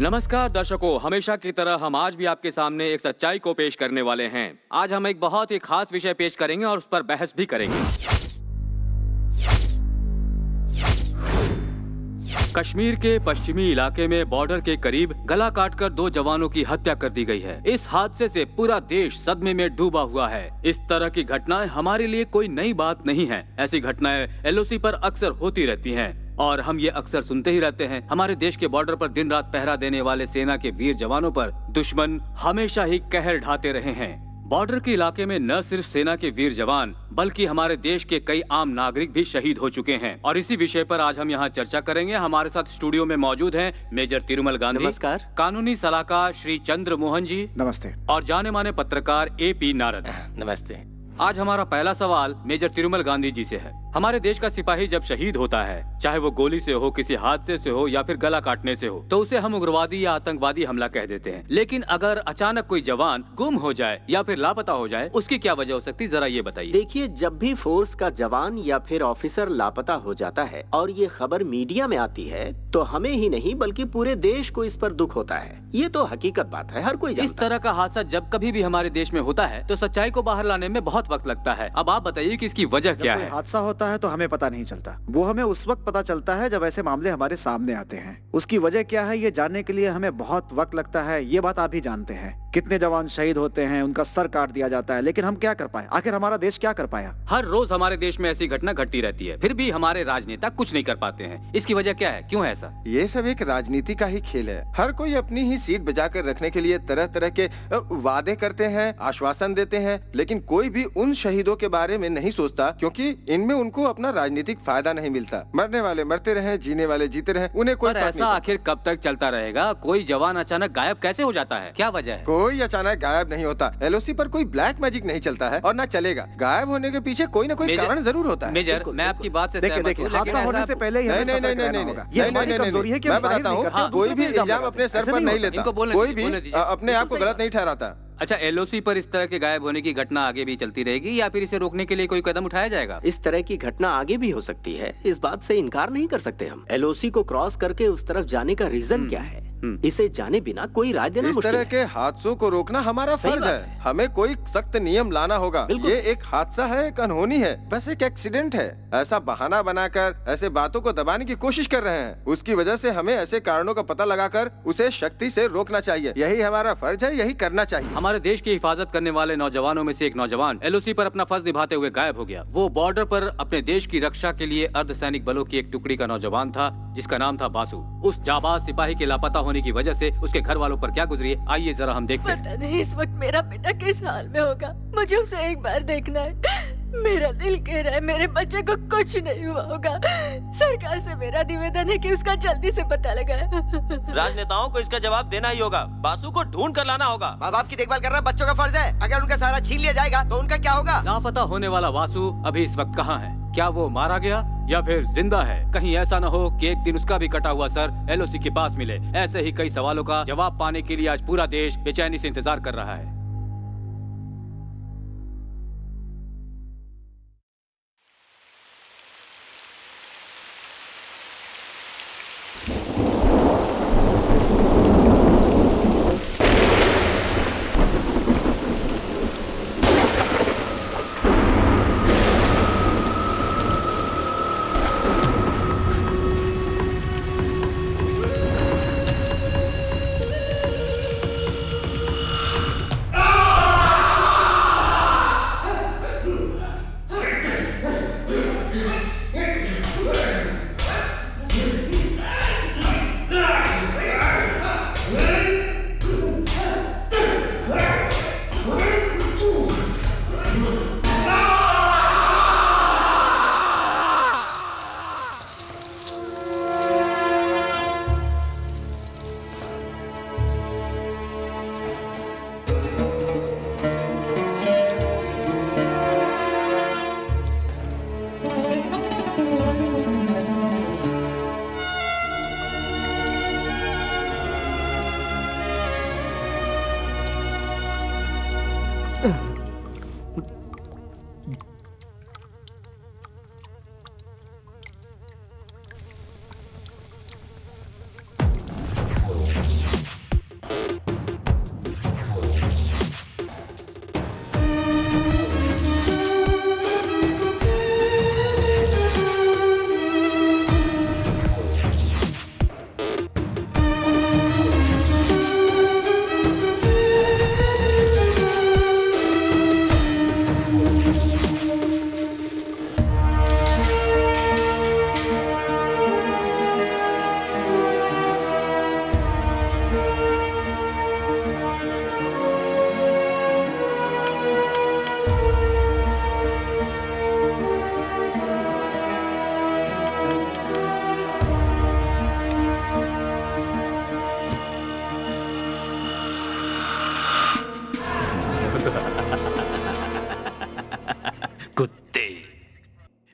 नमस्कार दर्शकों, हमेशा की तरह हम आज भी आपके सामने एक सच्चाई को पेश करने वाले हैं। आज हम एक बहुत ही खास विषय पेश करेंगे और उस पर बहस भी करेंगे। कश्मीर के पश्चिमी इलाके में बॉर्डर के करीब गला काटकर 2 जवानों की हत्या कर दी गई है। इस हादसे से पूरा देश सदमे में डूबा हुआ है। इस तरह की घटनाएं हमारे लिए कोई नई बात नहीं है। ऐसी घटनाएं एलओसी पर अक्सर होती रहती हैं और हम ये अक्सर सुनते ही रहते हैं। हमारे देश के बॉर्डर पर दिन रात पहरा देने वाले सेना के वीर जवानों पर दुश्मन हमेशा ही कहर ढाते रहे हैं। बॉर्डर के इलाके में न सिर्फ सेना के वीर जवान बल्कि हमारे देश के कई आम नागरिक भी शहीद हो चुके हैं और इसी विषय पर आज हम यहाँ चर्चा करेंगे। हमारे साथ स्टूडियो में मौजूद हैं मेजर तिरुमल गांधी, नमस्कार, कानूनी सलाहकार श्री चंद्र मोहन जी, नमस्ते, और जाने माने पत्रकार AP नारद। नमस्ते। आज हमारा पहला सवाल मेजर तिरुमल गांधी जी से है। हमारे देश का सिपाही जब शहीद होता है, चाहे वो गोली से हो, किसी हादसे से हो या फिर गला काटने से हो, तो उसे हम उग्रवादी या आतंकवादी हमला कह देते हैं। लेकिन अगर अचानक कोई जवान गुम हो जाए या फिर लापता हो जाए, उसकी क्या वजह हो सकती है, जरा ये बताइए। देखिए, जब भी फोर्स का जवान या फिर ऑफिसर लापता हो जाता है और ये खबर मीडिया में आती है, तो हमें ही नहीं बल्कि पूरे देश को इस पर दुख होता है। ये तो हकीकत बात है, हर कोई जानता है। इस तरह का हादसा जब कभी भी हमारे देश में होता है तो सच्चाई को बाहर लाने में बहुत वक्त लगता है। अब आप बताइए कि इसकी वजह क्या है। हादसा होता है तो हमें पता नहीं चलता, वो हमें उस वक्त पता चलता है जब ऐसे मामले हमारे सामने आते हैं। उसकी वजह क्या है ये जानने के लिए हमें बहुत वक्त लगता है। ये बात आप भी जानते हैं, कितने जवान शहीद होते हैं, उनका सर काट दिया जाता है, लेकिन हम क्या कर पाए? आखिर हमारा देश क्या कर पाया? हर रोज हमारे देश में ऐसी घटना घटती रहती है, फिर भी हमारे राजनेता कुछ नहीं कर पाते हैं। इसकी वजह क्या है, क्यों है ऐसा? ये सब एक राजनीति का ही खेल है। हर कोई अपनी ही सीट बचा कर रखने के लिए तरह तरह के वादे करते हैं, आश्वासन देते हैं, लेकिन कोई भी उन शहीदों के बारे में नहीं सोचता, क्योंकि इनमें उनको अपना राजनीतिक फायदा नहीं मिलता। मरने वाले मरते रहे, जीने वाले जीते रहे, उन्हें कोई फर्क ऐसा नहीं आखिर कब तक चलता रहेगा? कोई जवान अचानक गायब कैसे हो जाता है, क्या वजह है? कोई अचानक गायब नहीं होता। एलओसी पर कोई ब्लैक मैजिक नहीं चलता है और न चलेगा। गायब होने के पीछे कोई न कोई कारण जरूर होता है। मेजर, मैं आपकी बात से देखिए, हादसा होने से पहले ही हमें सतर्क रहना होगा। ये हमारी कमजोरी है कि हम मैं बताता हूँ, कोई भी इल्जाम अपने सर पर नहीं लेता, कोई भी अपने आप को गलत नहीं ठहराता। अच्छा, एलओसी पर इस तरह के गायब होने की घटना आगे भी चलती रहेगी या फिर इसे रोकने के लिए कोई कदम उठाया जाएगा? इस तरह की घटना आगे भी हो सकती है, इस बात से इनकार नहीं कर सकते हम। एलओसी को क्रॉस करके उस तरफ जाने का रीजन क्या है, इसे जाने बिना कोई राय देना मुश्किल है। इस तरह के हादसों को रोकना हमारा फर्ज है। हमें कोई सख्त नियम लाना होगा। ये एक हादसा है, एक अनहोनी है, बस एक एक्सीडेंट है। ऐसा बहाना बनाकर ऐसे बातों को दबाने की कोशिश कर रहे हैं। उसकी वजह से हमें ऐसे कारणों का पता लगाकर उसे शक्ति से रोकना चाहिए। यही हमारा फर्ज है, यही करना चाहिए। हमारे देश की हिफाजत करने वाले नौजवानों में से एक नौजवान एलओसी पर अपना फर्ज निभाते हुए गायब हो गया। वो बॉर्डर पर अपने देश की रक्षा के लिए अर्धसैनिक बलों की एक टुकड़ी का नौजवान था, जिसका नाम था बासु। उस जाबाज सिपाही के लापता होने की वजह से उसके घर वालों पर क्या गुजरी है, आइए जरा हम देखते हैं। पता नहीं इस वक्त मेरा बेटा किस हाल में होगा। मुझे उसे एक बार देखना है। मेरा दिल कह रहा है मेरे बच्चे को कुछ नहीं हुआ होगा। सरकार से मेरा निवेदन है कि उसका जल्दी से पता लगाए। राजनेताओं को इसका जवाब देना ही होगा। बासु को ढूंढ कर लाना होगा। माँ बाप की देखभाल करना बच्चों का फर्ज है। अगर उनका सहारा छीन लिया जाएगा तो उनका क्या होगा? लापता होने वाला वासु अभी इस वक्त कहाँ है? क्या वो मारा गया या फिर जिंदा है? कहीं ऐसा न हो कि एक दिन उसका भी कटा हुआ सर एलओसी के पास मिले। ऐसे ही कई सवालों का जवाब पाने के लिए आज पूरा देश बेचैनी से इंतजार कर रहा है।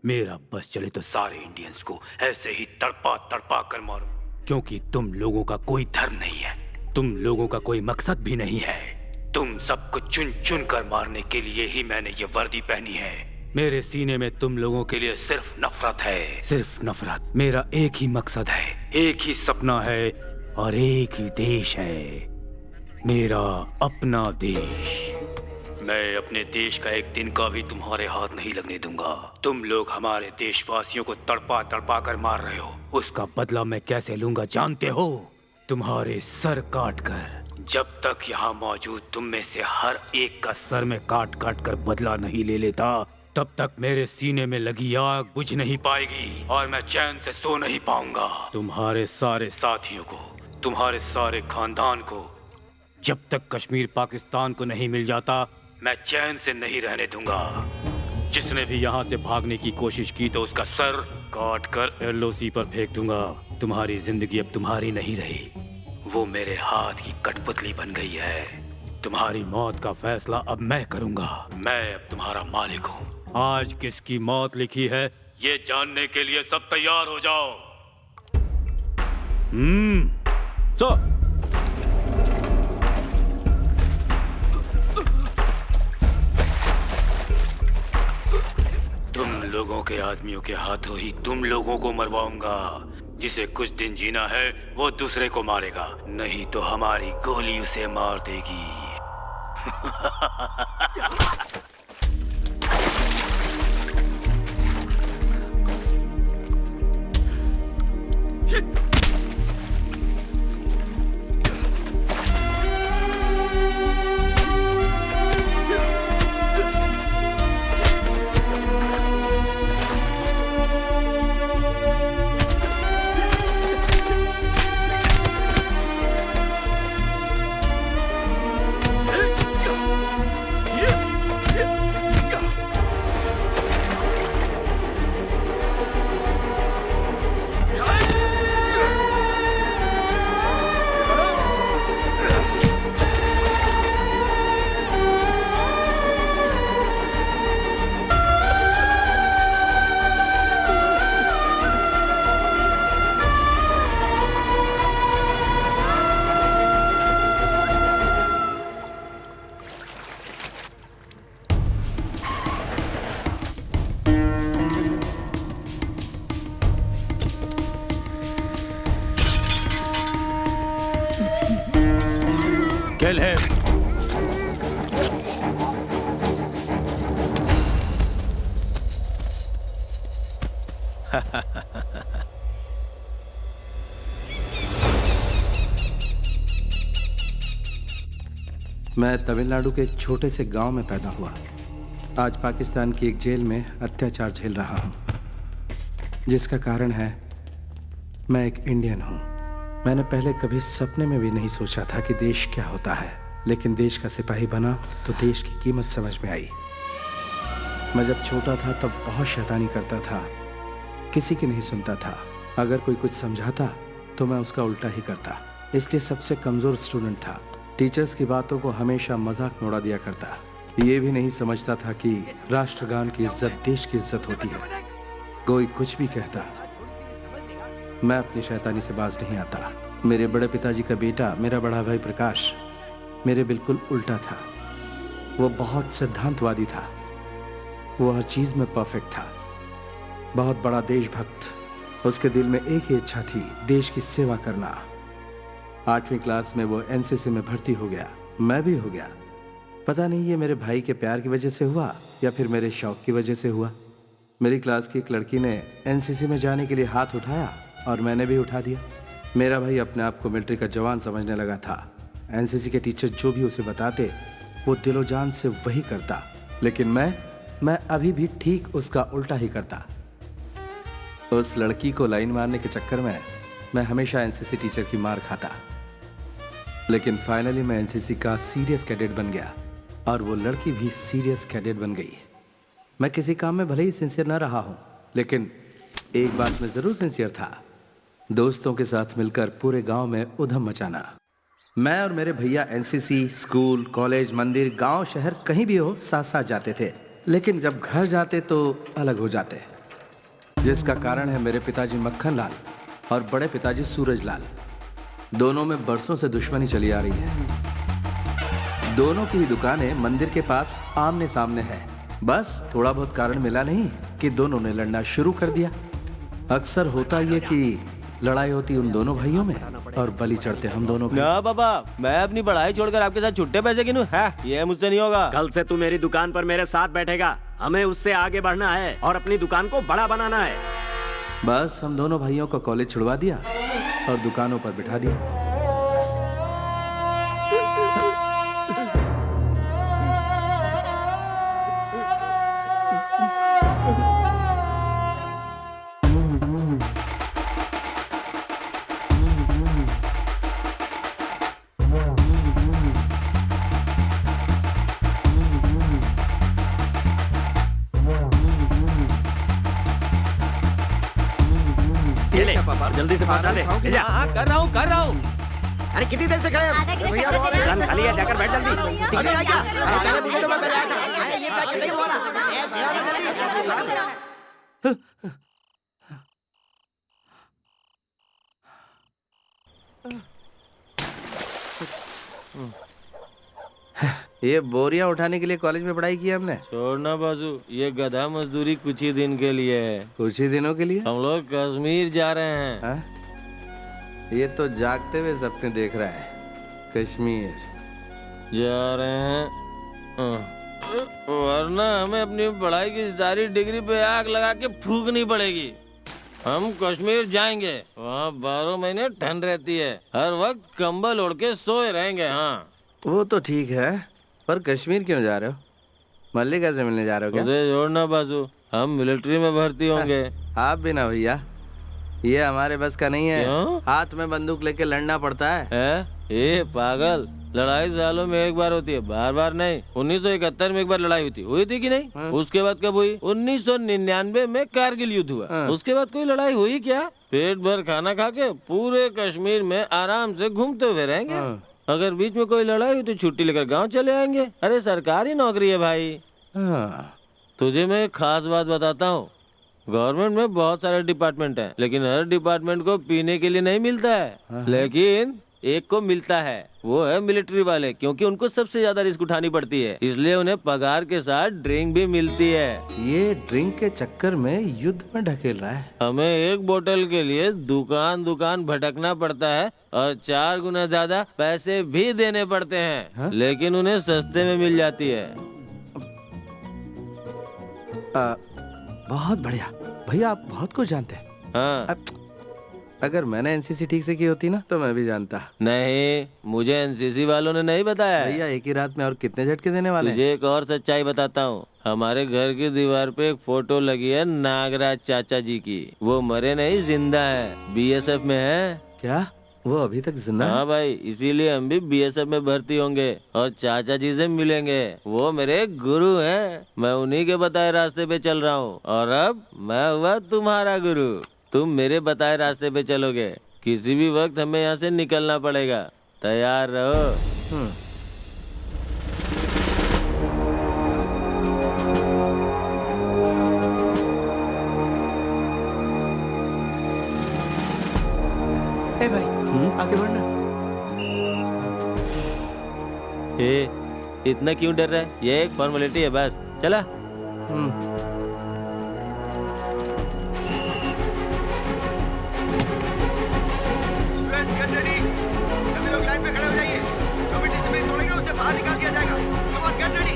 मेरा बस चले तो सारे इंडियंस को ऐसे ही तड़पा तड़पा कर मारूं, क्योंकि तुम लोगों का कोई धर्म नहीं है, तुम लोगों का कोई मकसद भी नहीं है। तुम सबको चुन चुन कर मारने के लिए ही मैंने ये वर्दी पहनी है। मेरे सीने में तुम लोगों के लिए सिर्फ नफरत है, सिर्फ नफरत। मेरा एक ही मकसद है, एक ही सपना है और एक ही देश है, मेरा अपना देश। मैं अपने देश का एक दिन का भी तुम्हारे हाथ नहीं लगने दूंगा। तुम लोग हमारे देशवासियों को तड़पा तड़पा कर मार रहे हो, उसका बदला मैं कैसे लूंगा जानते हो? तुम्हारे सर काट कर। जब तक यहाँ मौजूद तुम में से हर एक का सर में काट काट कर बदला नहीं ले लेता, तब तक मेरे सीने में लगी आग बुझ नहीं पाएगी और मैं चैन से सो नहीं पाऊंगा। तुम्हारे सारे साथियों को, तुम्हारे सारे खानदान को जब तक कश्मीर पाकिस्तान को नहीं मिल जाता, मैं चैन से नहीं रहने दूंगा। जिसने भी यहाँ से भागने की कोशिश की तो उसका सर काट कर एलओसी पर फेंक दूंगा। तुम्हारी जिंदगी अब तुम्हारी नहीं रही, वो मेरे हाथ की कठपुतली बन गई है। तुम्हारी मौत का फैसला अब मैं करूंगा। मैं अब तुम्हारा मालिक हूँ। आज किसकी मौत लिखी है ये जानने के लिए सब तैयार हो जाओ। सो तुम लोगों के आदमियों के हाथों ही तुम लोगों को मरवाऊंगा। जिसे कुछ दिन जीना है वो दूसरे को मारेगा, नहीं तो हमारी गोली उसे मार देगी। Kill him! मैं तमिलनाडु के एक छोटे से गांव में पैदा हुआ। आज पाकिस्तान की एक जेल में अत्याचार झेल रहा हूं, जिसका कारण है मैं एक इंडियन हूं। मैंने पहले कभी सपने में भी नहीं सोचा था कि देश क्या होता है, लेकिन देश का सिपाही बना तो देश की कीमत समझ में आई। मैं जब छोटा था तब बहुत शैतानी करता था, किसी की नहीं सुनता था। अगर कोई कुछ समझाता तो मैं उसका उल्टा ही करता, इसलिए सबसे कमज़ोर स्टूडेंट था। टीचर्स की बातों को हमेशा मजाक में उड़ा दिया करता। ये भी नहीं समझता था कि राष्ट्रगान की इज्जत देश की इज्जत होती है। कोई कुछ भी कहता, मैं अपनी शैतानी से बाज नहीं आता। मेरे बड़े पिताजी का बेटा, मेरा बड़ा भाई प्रकाश, मेरे बिल्कुल उल्टा था। वो बहुत सिद्धांतवादी था, वो हर चीज़ में परफेक्ट था, बहुत बड़ा देशभक्त। उसके दिल में एक ही इच्छा थी, देश की सेवा करना। 8वीं क्लास में वो एनसीसी में भर्ती हो गया, मैं भी हो गया। पता नहीं ये मेरे भाई के प्यार की वजह से हुआ या फिर मेरे शौक की वजह से हुआ। मेरी क्लास की एक लड़की ने एनसीसी में जाने के लिए हाथ उठाया और मैंने भी उठा दिया। मेरा भाई अपने आप को मिलिट्री का जवान समझने लगा था। एनसीसी के टीचर जो भी उसे बताते वो दिलो जान से वही करता, लेकिन मैं अभी भी ठीक उसका उल्टा ही करता। उस लड़की को लाइन मारने के चक्कर में मैं हमेशा एनसीसी टीचर की मार खाता, लेकिन फाइनली मैं एनसीसी का सीरियस कैडेट बन गया और वो लड़की भी सीरियस कैडेट बन गई। मैं किसी काम में भले ही सिंसियर ना रहा हूँ, लेकिन एक बात में जरूर सिंसियर था, दोस्तों के साथ मिलकर पूरे गांव में उधम मचाना। मैं और मेरे भैया एनसीसी, स्कूल, कॉलेज, मंदिर, गांव, शहर कहीं भी हो साथ साथ जाते थे, लेकिन जब घर जाते तो अलग हो जाते। जिसका कारण है मेरे पिताजी मक्खन लाल और बड़े पिताजी सूरज लाल। दोनों में बरसों से दुश्मनी चली आ रही है। दोनों की ही दुकानें मंदिर के पास आमने सामने है। बस थोड़ा बहुत कारण मिला नहीं कि दोनों ने लड़ना शुरू कर दिया। अक्सर होता ये कि लड़ाई होती उन दोनों भाइयों में और बलि चढ़ते हम दोनों भाई। ना बाबा, मैं अपनी पढ़ाई छोड़कर आपके साथ छुट्टे पैसे गिनूं? है ये मुझसे नहीं होगा। कल से तू मेरी दुकान पर मेरे साथ बैठेगा। हमें उससे आगे बढ़ना है और अपनी दुकान को बड़ा बनाना है। बस हम दोनों भाइयों को कॉलेज छुड़वा दिया और दुकानों पर बिठा दिया। जल्दी से पहुंचा ले। कर रहा हूँ। अरे कितनी देर से खड़े हैं? दुकान खाली है, जाकर बैठ जल्दी। ये बोरियां उठाने के लिए कॉलेज में पढ़ाई की हमने। छोड़ना बाजू, ये गधा मजदूरी कुछ ही दिन के लिए है। कुछ ही दिनों के लिए हम लोग कश्मीर जा रहे हैं। हा? ये तो जागते हुए सपने देख रहा है। कश्मीर जा रहे हैं, वरना हमें अपनी पढ़ाई की सारी डिग्री पे आग लगा के फूकनी पड़ेगी। हम कश्मीर जाएंगे, वहाँ 12 महीने ठंड रहती है, हर वक्त कंबल ओढ़ के सोए रहेंगे। हाँ वो तो ठीक है, पर कश्मीर क्यों जा रहे हो? मल्लिका से मिलने जा रहे हो क्या? उसे जोड़ना बाजू, हम मिलिट्री में भर्ती होंगे। आप भी ना भैया, ये हमारे बस का नहीं है। क्यों? हाथ में बंदूक लेके लड़ना पड़ता है। ये पागल, लड़ाई सालों में एक बार होती है, बार बार नहीं। 1971 में एक बार लड़ाई हुई थी कि नहीं? उसके बाद कब हुई? 1999 में कारगिल युद्ध हुआ। उसके बाद कोई लड़ाई हुई क्या? पेट भर खाना खा के पूरे कश्मीर में आराम से घूमते हुए रहेंगे। अगर बीच में कोई लड़ाई हुई तो छुट्टी लेकर गांव चले आएंगे। अरे सरकारी नौकरी है भाई। तुझे मैं एक खास बात बताता हूँ, गवर्नमेंट में बहुत सारे डिपार्टमेंट हैं, लेकिन हर डिपार्टमेंट को पीने के लिए नहीं मिलता है। लेकिन एक को मिलता है, वो है मिलिट्री वाले, क्योंकि उनको सबसे ज्यादा रिस्क उठानी पड़ती है, इसलिए उन्हें पगार के साथ ड्रिंक भी मिलती है। ये ड्रिंक के चक्कर में युद्ध में ढकेल रहा है। हमें एक बोतल के लिए दुकान दुकान भटकना पड़ता है और 4 गुना ज्यादा पैसे भी देने पड़ते हैं। लेकिन उन्हें सस्ते में मिल जाती है। बहुत बढ़िया भैया, आप बहुत कुछ जानते हैं। हाँ। अगर मैंने एनसीसी ठीक से की होती ना तो मैं भी जानता। नहीं, मुझे एनसीसी वालों ने नहीं बताया। भैया एक ही रात में और कितने झटके देने वाले हैं? तुझे एक और सच्चाई बताता हूँ। हमारे घर की दीवार पे एक फोटो लगी है नागराज चाचा जी की। वो मरे नहीं, जिंदा है, बीएसएफ में है। क्या वो अभी तक जिंदा है? हाँ भाई, इसीलिए हम भी बीएसएफ में भर्ती होंगे और चाचा जी से मिलेंगे। वो मेरे गुरु हैं, मैं उन्हीं के बताए रास्ते पे चल रहा हूँ और अब मैं हुआ तुम्हारा गुरु। तुम मेरे बताए रास्ते पे चलोगे, किसी भी वक्त हमें यहाँ से निकलना पड़ेगा, तैयार रहो। भाई आगे बढ़ना। इतना क्यों डर रहा है? ये एक फॉर्मेलिटी है बस, चला। सभी लोग लाइन पे खड़े हो जाइए। जो भी डिसिप्लिन तोड़ेगा उसे बाहर निकाल दिया जाएगा। Come on, get ready.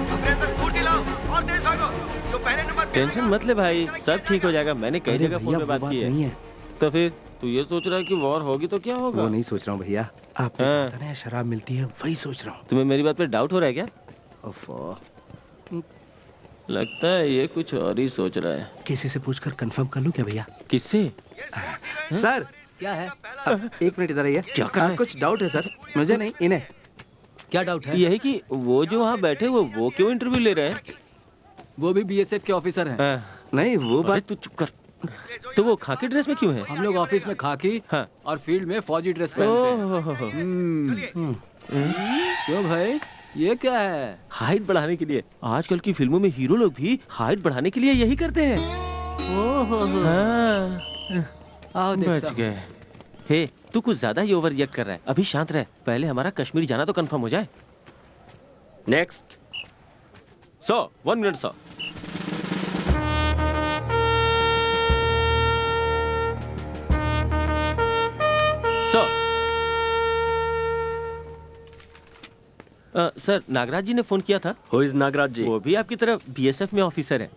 अपने अंदर स्फूर्ति लाओ और तेज भागो। जो पहले नंबर पे टेंशन मत ले भाई, सब ठीक हो जाएगा। मैंने कई जगह फोन पे बात की है। तो फिर तू ये सोच रहा है कि वॉर होगी तो क्या होगा? वो नहीं सोच रहा हूँ भैया, आपको पता नहीं शराब मिलती है, वही सोच रहा हूँ। तुम्हें मेरी बात पे डाउट हो रहा है क्या? लगता है ये कुछ और ही सोच रहा है। किसी से पूछकर कंफर्म कर लूँ क्या भैया? किससे? सर क्या है? एक मिनट इधर आइए। क्या कर रहा है? कुछ डाउट है सर, मुझे नहीं इन्हें। क्या डाउट है? यही कि वो जो वहाँ बैठे वो क्यों इंटरव्यू ले रहे हैं? वो भी बीएसएफ के ऑफिसर हैं। नहीं वो बात। तू चुप कर। तो वो खाकी ड्रेस में क्यों है? हम लोग ऑफिस में खाकी और फील्ड में फौजी ड्रेस पहनते हैं। क्यों भाई, ये क्या है? हाइट बढ़ाने के लिए। आजकल की फिल्मों में हीरो लोग भी हाइट बढ़ाने के लिए यही करते हैं। हाँ, आओ देखता बच हूँ। गए। हे, तू कुछ ज्यादा ही ओवर रिएक्ट कर रहा है। अभी शांत रह, पहले हमारा कश्मीर जाना तो कंफर्म हो जाए। नेक्स्ट। 1 मिनट 100। सर, नागराज जी ने फोन किया था। हु इज नागराज जी? वो भी आपकी तरफ बीएसएफ में ऑफिसर है।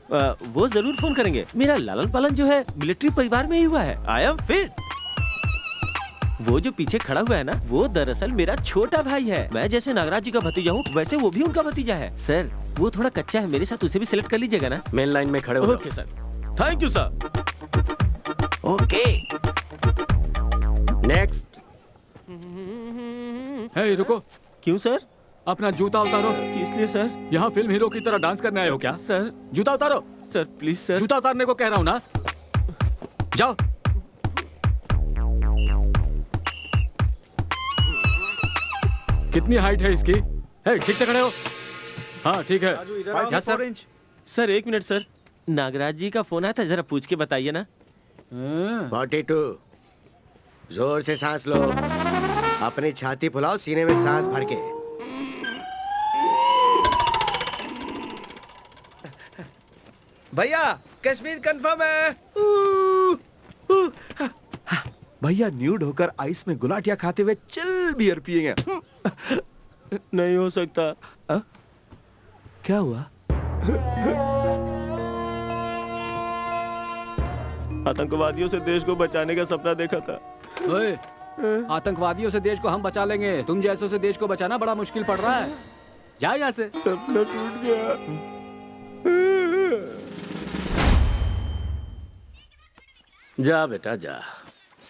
वो जरूर फोन करेंगे। मेरा लालन पालन जो है मिलिट्री परिवार में ही हुआ है। I am fit. वो जो पीछे खड़ा हुआ है ना, वो दरअसल मेरा छोटा भाई है। मैं जैसे नागराज जी का भतीजा हूँ, वैसे वो भी उनका भतीजा है। सर, वो थोड़ा कच्चा है, मेरे साथ उसे भी सिलेक्ट कर लीजिएगा ना। मेन लाइन में खड़े हो। Okay sir, thank you sir. Okay. Next. Hey, रुको। क्यों सर? अपना जूता उतारो। किस लिए सर? यहाँ फिल्म हीरो की तरह डांस करने आए हो क्या? सर, जूता उतारो। Sir please sir. जूता उतारने को कह रहा हूँ ना। जाओ। कितनी हाइट है इसकी? हे, ठीक से खड़े हो। हाँ ठीक है। Five feet 4 inch। Sir 1 minute sir, Nagaraj ji का फोन आया था, जरा पूछ के बताइए ना। 42। जोर से सांस लो, अपनी छाती फुलाओ, सीने में सांस भर के। भैया कश्मीर कंफर्म है। भैया न्यूड होकर आइस में गुलाटिया खाते हुए चिल बियर पिएंगे। नहीं हो सकता। क्या हुआ? आतंकवादियों से देश को बचाने का सपना देखा था। ओए, आतंकवादियों से देश को हम बचा लेंगे, तुम जैसों से देश को बचाना बड़ा मुश्किल पड़ रहा है। जा यहाँ से। सपना टूट गया। जा बेटा जा,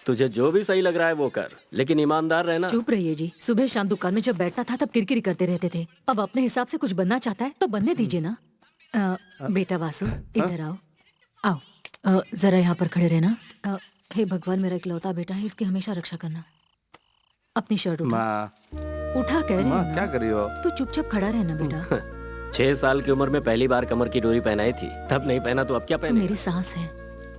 तुझे जो भी सही लग रहा है वो कर, लेकिन ईमानदार रहना। चुप रहिए जी। सुबह शाम दुकान में जब बैठता था तब किरकिरी करते रहते थे। अब अपने हिसाब से कुछ बनना चाहता है तो बनने दीजिए ना। बेटा वासु, इधर आओ। आओ, जरा यहाँ पर खड़े रहना। हे भगवान, मेरा इकलौता बेटा है, इसकी हमेशा रक्षा करना। अपनी शर्ट उठा। माँ, उठा कह रही माँ हूँ क्या ना। कर रही हो? तू चुपचाप खड़ा रहना बेटा। 6 साल की उम्र में पहली बार कमर की डोरी पहनाई थी, तब नहीं पहना तो अब क्या तू पहने? मेरी सांस है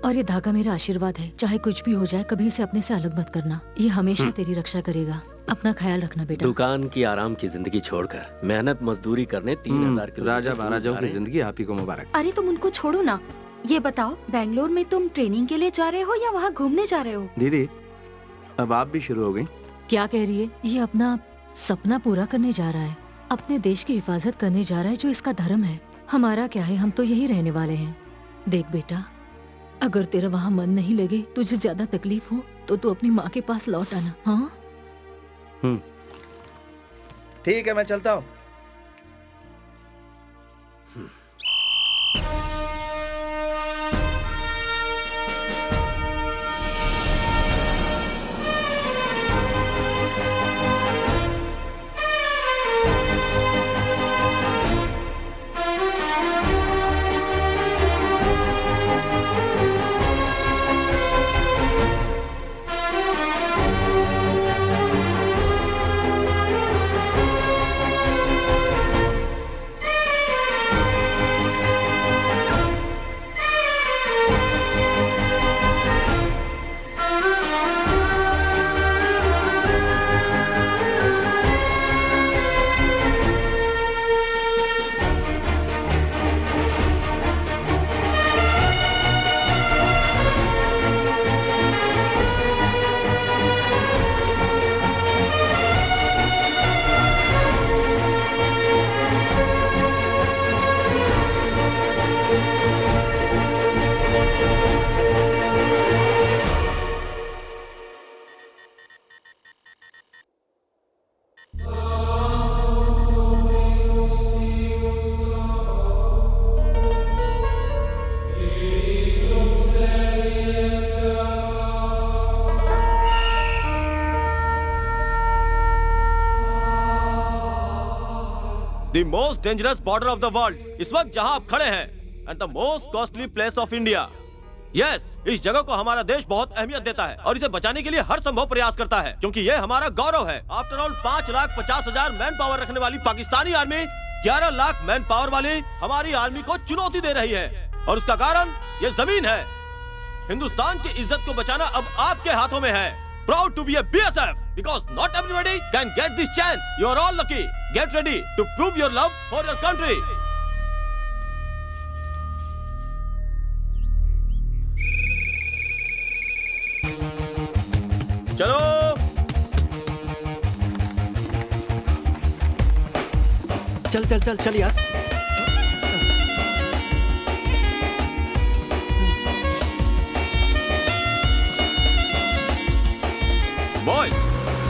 और ये धागा मेरा आशीर्वाद है। चाहे कुछ भी हो जाए, कभी इसे अपने से अलग मत करना। ये हमेशा तेरी रक्षा करेगा। अपना ख्याल रखना बेटा। दुकान की आराम की जिंदगी छोड़कर मेहनत मजदूरी करने 3000 किलोमीटर राजा दूर महाराजाओं जा की रहे हैं। जिंदगी आप ही को मुबारक। अरे तुम उनको छोड़ो ना। ये बताओ, बेंगलोर में तुम ट्रेनिंग के लिए जा रहे हो या वहाँ घूमने जा रहे हो? दीदी, अब आप भी शुरू हो गई। क्या कह रही है? ये अपना सपना पूरा करने जा रहा है, अपने देश की हिफाजत करने जा रहा है, जो इसका धर्म है। हमारा क्या है, हम तो यही रहने वाले हैं। देख बेटा, अगर तेरा वहाँ मन नहीं लगे, तुझे ज्यादा तकलीफ हो, तो तू अपनी माँ के पास लौट आना। हाँ, ठीक है, मैं चलता हूँ। The most dangerous border of the world, इस वक्त जहां आप खड़े हैं, and the most costly place of India. Yes, इस जगह को हमारा देश बहुत अहमियत देता है और इसे बचाने के लिए हर संभव प्रयास करता है, क्योंकि ये हमारा गौरव है। आफ्टर ऑल 5,50,000 मैन पावर रखने वाली Pakistani army 11 lakh man power वाली हमारी आर्मी को चुनौती दे रही है। और उसका कारण ये जमीन है। हिंदुस्तान की इज्जत को बचाना अब आपके हाथों में है। Proud to be a BSF because not everybody can get this chance. You are all lucky. Get ready to prove your love for your country. चलो चल चल चल चल यार। Boy,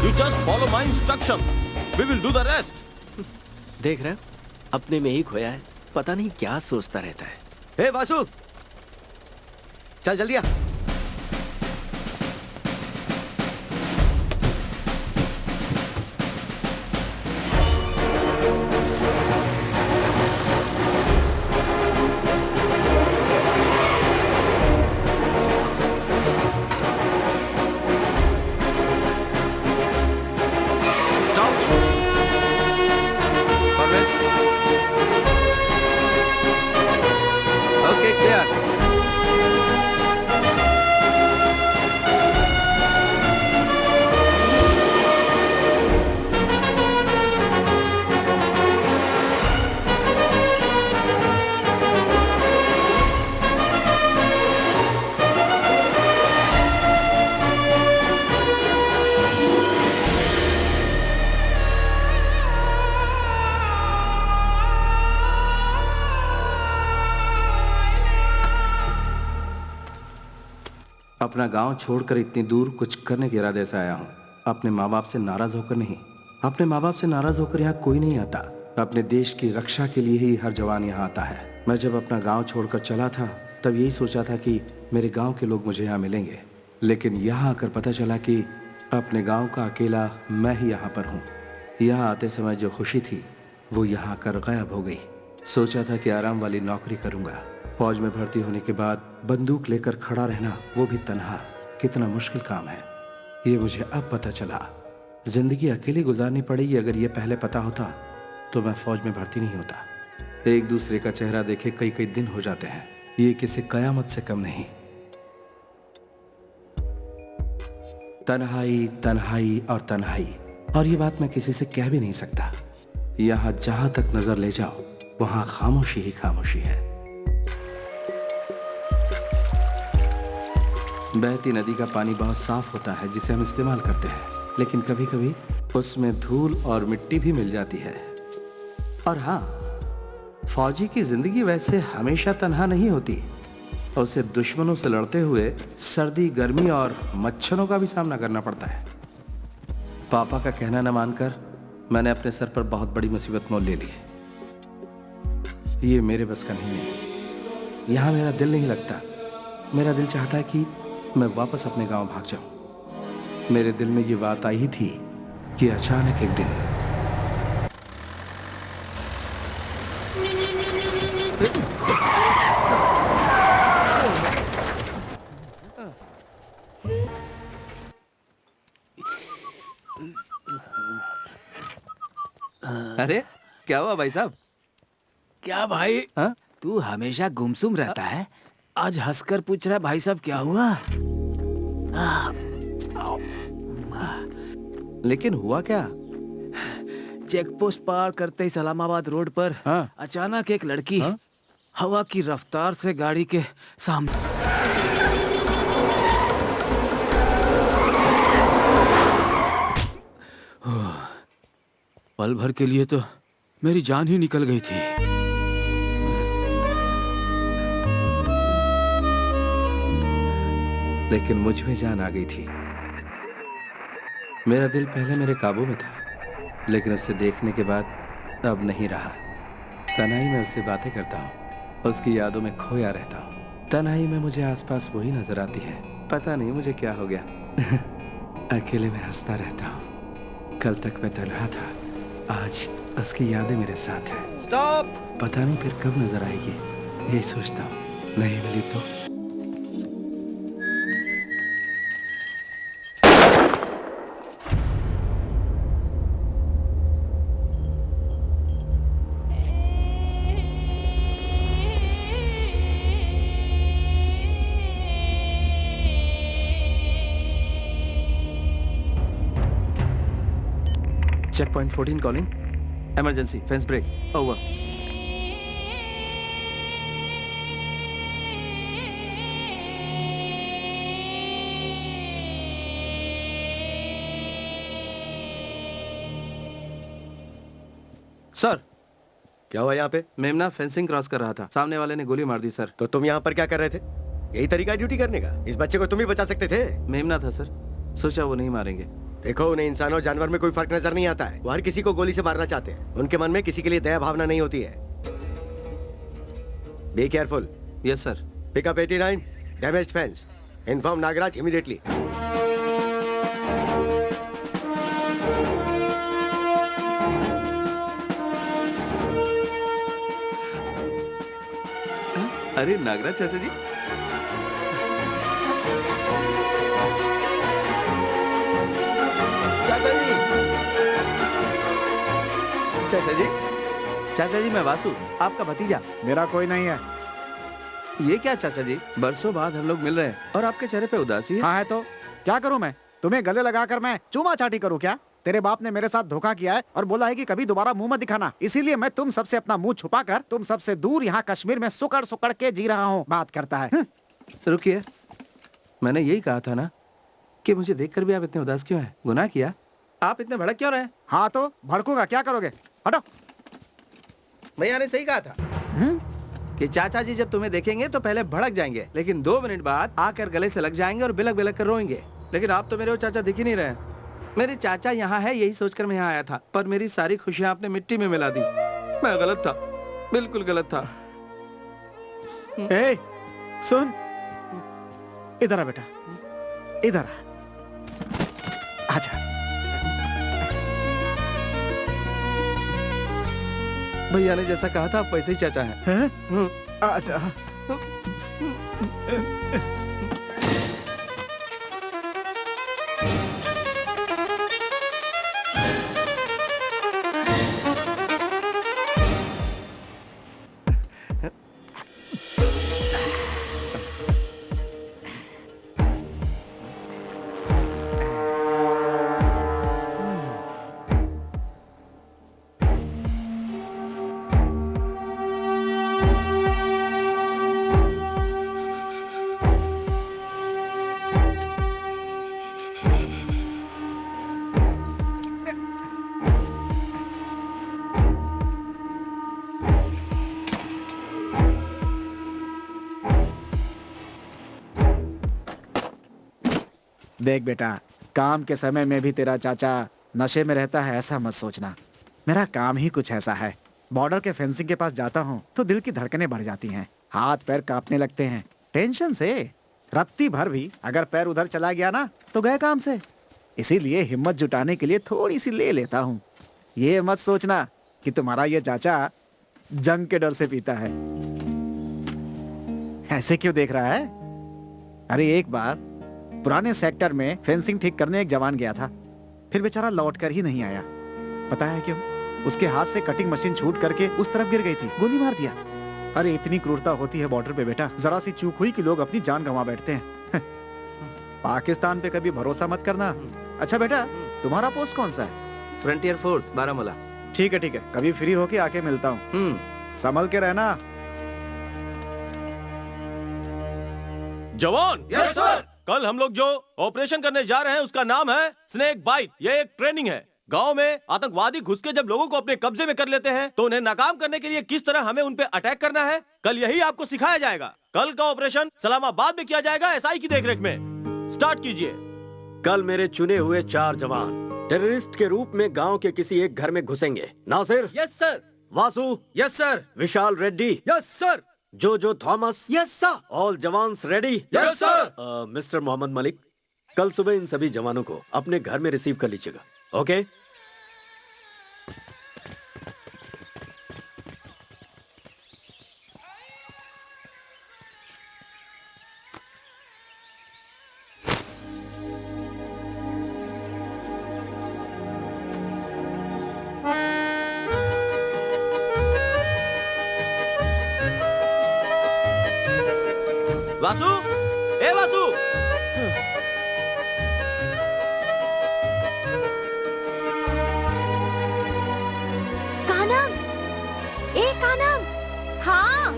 you just follow my instruction. We will do the rest. देख रहे हो, अपने में ही खोया है, पता नहीं क्या सोचता रहता है। हे वासु, चल जल्दी आ। अपना गांव छोड़कर इतनी दूर कुछ करने के इरादे से आया हूँ। अपने माँ बाप से नाराज होकर नहीं। अपने माँ बाप से नाराज होकर यहाँ कोई नहीं आता। अपने देश की रक्षा के लिए ही हर जवान यहाँ आता है। मैं जब अपना गांव छोड़कर चला था तब यही सोचा था कि मेरे गांव के लोग मुझे यहाँ मिलेंगे, लेकिन यहाँ आकर पता चला कि अपने गाँव का अकेला मैं ही यहाँ पर हूँ। यहाँ आते समय जो खुशी थी वो यहाँ आकर गायब हो गई। सोचा था कि आराम वाली नौकरी करूँगा। फौज में भर्ती होने के बाद बंदूक लेकर खड़ा रहना, वो भी तन्हा, कितना मुश्किल काम है ये मुझे अब पता चला। जिंदगी अकेली गुजारनी पड़ेगी। अगर ये पहले पता होता तो मैं फौज में भर्ती नहीं होता। एक दूसरे का चेहरा देखे कई कई दिन हो जाते हैं, ये किसी कयामत से कम नहीं। तन्हाई तन्हाई और तन्हाई, और ये बात मैं किसी से कह भी नहीं सकता। यहाँ जहां तक नजर ले जाओ वहां खामोशी ही खामोशी है। बहती नदी का पानी बहुत साफ होता है जिसे हम इस्तेमाल करते हैं, लेकिन कभी कभी उसमें धूल और मिट्टी भी मिल जाती है। और हाँ, फौजी की जिंदगी वैसे हमेशा तन्हा नहीं होती। उसे दुश्मनों से लड़ते हुए सर्दी, गर्मी और मच्छरों का भी सामना करना पड़ता है। पापा का कहना न मानकर मैंने अपने सर पर बहुत बड़ी मुसीबत मोल ले ली। ये मेरे बस का नहीं है। यहाँ मेरा दिल नहीं लगता। मेरा दिल चाहता है कि मैं वापस अपने गांव भाग जाऊं। मेरे दिल में ये बात आई ही थी कि अचानक एक दिन अरे क्या हुआ भाई साहब? क्या भाई? हाँ? तू हमेशा गुमसुम रहता है, आज हंसकर पूछ रहा भाई साहब क्या हुआ? लेकिन हुआ क्या? चेक पोस्ट पार करते ही सलामाबाद रोड पर अचानक एक लड़की हवा की रफ्तार से गाड़ी के सामने पल भर के लिए तो मेरी जान ही निकल गई थी। लेकिन मुझ में जान आ गई थी। मेरा दिल पहले मेरे काबू में था, लेकिन उसे देखने के बाद अब नहीं रहा। तन्हाई में उससे बातें करता हूँ, उसकी यादों में खोया रहता हूँ। तन्हाई में मुझे आसपास वही नजर आती है। पता नहीं मुझे क्या हो गया। अकेले में हंसता रहता हूँ। कल तक मैं तन्हा था, आज उसकी यादें मेरे साथ हैं। स्टॉप! पता नहीं फिर कब नजर आएगी, यही सोचता हूँ। नहीं मिली तो check point 14 calling, emergency, fence break, over. Sir, क्या हुआ यहाँ पे? मेमना फेंसिंग क्रॉस कर रहा था, सामने वाले ने गोली मार दी सर। तो तुम यहाँ पर क्या कर रहे थे? यही तरीका है ड्यूटी करने का? इस बच्चे को तुम ही बचा सकते थे। मेमना था सर, सोचा वो नहीं मारेंगे। देखो, उन्हें इंसान और जानवर में कोई फर्क नजर नहीं आता है। वो हर किसी को गोली से मारना चाहते हैं। उनके मन में किसी के लिए दया भावना नहीं होती है। Be careful. Yes sir. Pick up 89, damaged fence. Inform Nagraj immediately. अरे नागराज चाचा जी, चाचा जी, चाचा जी, चाचा जी, मैं वासु, आपका भतीजा। मेरा कोई नहीं है। ये क्या चाचा जी, बरसों बाद हम लोग मिल रहे हैं और आपके चेहरे पे उदासी है। हाँ है तो क्या करूं मैं? तुम्हें गले लगाकर मैं चूमा चाटी करूं क्या? तेरे बाप ने मेरे साथ धोखा किया है और बोला है कि कभी दोबारा मुंह मत दिखाना। इसीलिए मैं तुम सबसे अपना मुंह छुपाकर तुम सबसे दूर यहाँ कश्मीर में सुकड़ सुकड़ के जी रहा हूँ। बात करता है। रुकिए, मैंने यही कहा था ना कि मुझे देखकर भी आप इतने उदास क्यों हैं? गुनाह किया? आप इतने भड़क क्यों रहे? हाँ तो भड़कूंगा, क्या करोगे? हटो। भैया ने सही कहा था कि चाचा जी जब तुम्हें देखेंगे तो पहले भड़क जाएंगे, लेकिन 2 मिनट बाद आकर गले से लग जाएंगे और बिलक बिलक कर रोएंगे। लेकिन आप तो मेरे वो चाचा दिख ही नहीं रहे। मेरे चाचा यहाँ है यही सोचकर मैं यहाँ आया था, पर मेरी सारी खुशियाँ आपने मिट्टी में मिला दी। मैं गलत था, बिल्कुल गलत था। ए, सुन, इधर आ बेटा, इधर आ। आजा। भैया ने जैसा कहा था आप वैसे ही चाचा हैं। आजा। देख बेटा, काम के समय में भी तेरा चाचा नशे में रहता है ऐसा मत सोचना। मेरा काम ही कुछ ऐसा है। बॉर्डर के फेंसिंग के पास जाता हूँ तो दिल की धड़कनें बढ़ जाती हैं, हाथ पैर कांपने लगते हैं टेंशन से। रत्ती भर भी अगर पैर उधर चला गया ना तो गए काम से। इसीलिए हिम्मत जुटाने के लिए थोड़ी सी ले लेता हूँ। ये मत सोचना कि तुम्हारा ये चाचा जंग के डर से पीता है। ऐसे क्यों देख रहा है? अरे एक बार पुराने सेक्टर में फेंसिंग ठीक करने एक जवान गया था, फिर बेचारा लौट कर ही नहीं आया। पता है क्यों? उसके हाथ से कटिंग मशीन छूट करके उस तरफ गिर गई थी, गोली मार दिया। अरे इतनी क्रूरता होती है बॉर्डर पे बेटा, जरा सी चूक हुई कि लोग अपनी जान गंवा बैठते हैं। पाकिस्तान पे कभी भरोसा मत करना। अच्छा बेटा, तुम्हारा पोस्ट कौन सा है? Frontier force, Baramulla. ठीक है, कभी फ्री होके आके मिलता हूँ। संभल के रहना। जवान। Yes sir. कल हम लोग जो ऑपरेशन करने जा रहे हैं उसका नाम है स्नेक बाइट। ये एक ट्रेनिंग है। गांव में आतंकवादी घुस के जब लोगों को अपने कब्जे में कर लेते हैं तो उन्हें नाकाम करने के लिए किस तरह हमें उन पे अटैक करना है, कल यही आपको सिखाया जाएगा। कल का ऑपरेशन सलामाबाद में किया जाएगा, एसआई की देखरेख में। स्टार्ट कीजिए। कल मेरे चुने हुए 4 जवान टेररिस्ट के रूप में गांव के किसी एक घर में घुसेंगे। Nasir. Yes sir. Vasu. Yes sir. Vishal Reddy. Yes sir. Joe Thomas. Yes sir. All jawans ready. Yes sir. Mister Mohammad Malik, कल सुबह इन सभी जवानों को अपने घर में रिसीव कर लीजिएगा। ओके? वासु, ए वासु।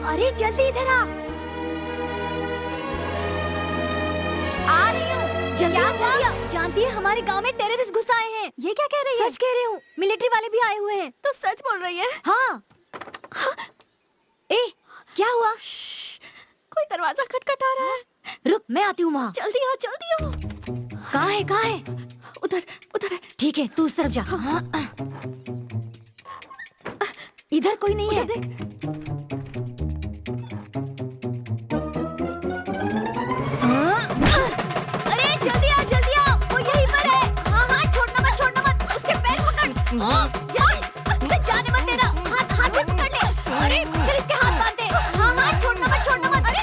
अरे जल्दी इधर आ रही हूँ। जल्दी जानती है हमारे गांव में टेररिस्ट घुस आए हैं। ये क्या कह रही है? सच कह रही हूँ, मिलिट्री वाले भी आए हुए हैं। तो सच बोल रही है? हाँ। ए, क्या हुआ? कोई दरवाजा खटखटा रहा है। रुक, मैं आती हूँ वहाँ। जल्दी आओ, जल्दी आओ। कहाँ है, कहाँ है? उधर, उधर है। ठीक है, तू उस तरफ जा। हाँ। इधर कोई नहीं है। देख। अरे जल्दी आ, वो यहीं पर है। हाँ, छोड़ना मत, उसके पैर पकड़। जाने मत देना। हाथ में पकड़ ले। अरे चल इसके हाथ बांध दे। हाँ, छोड़ना मत। अरे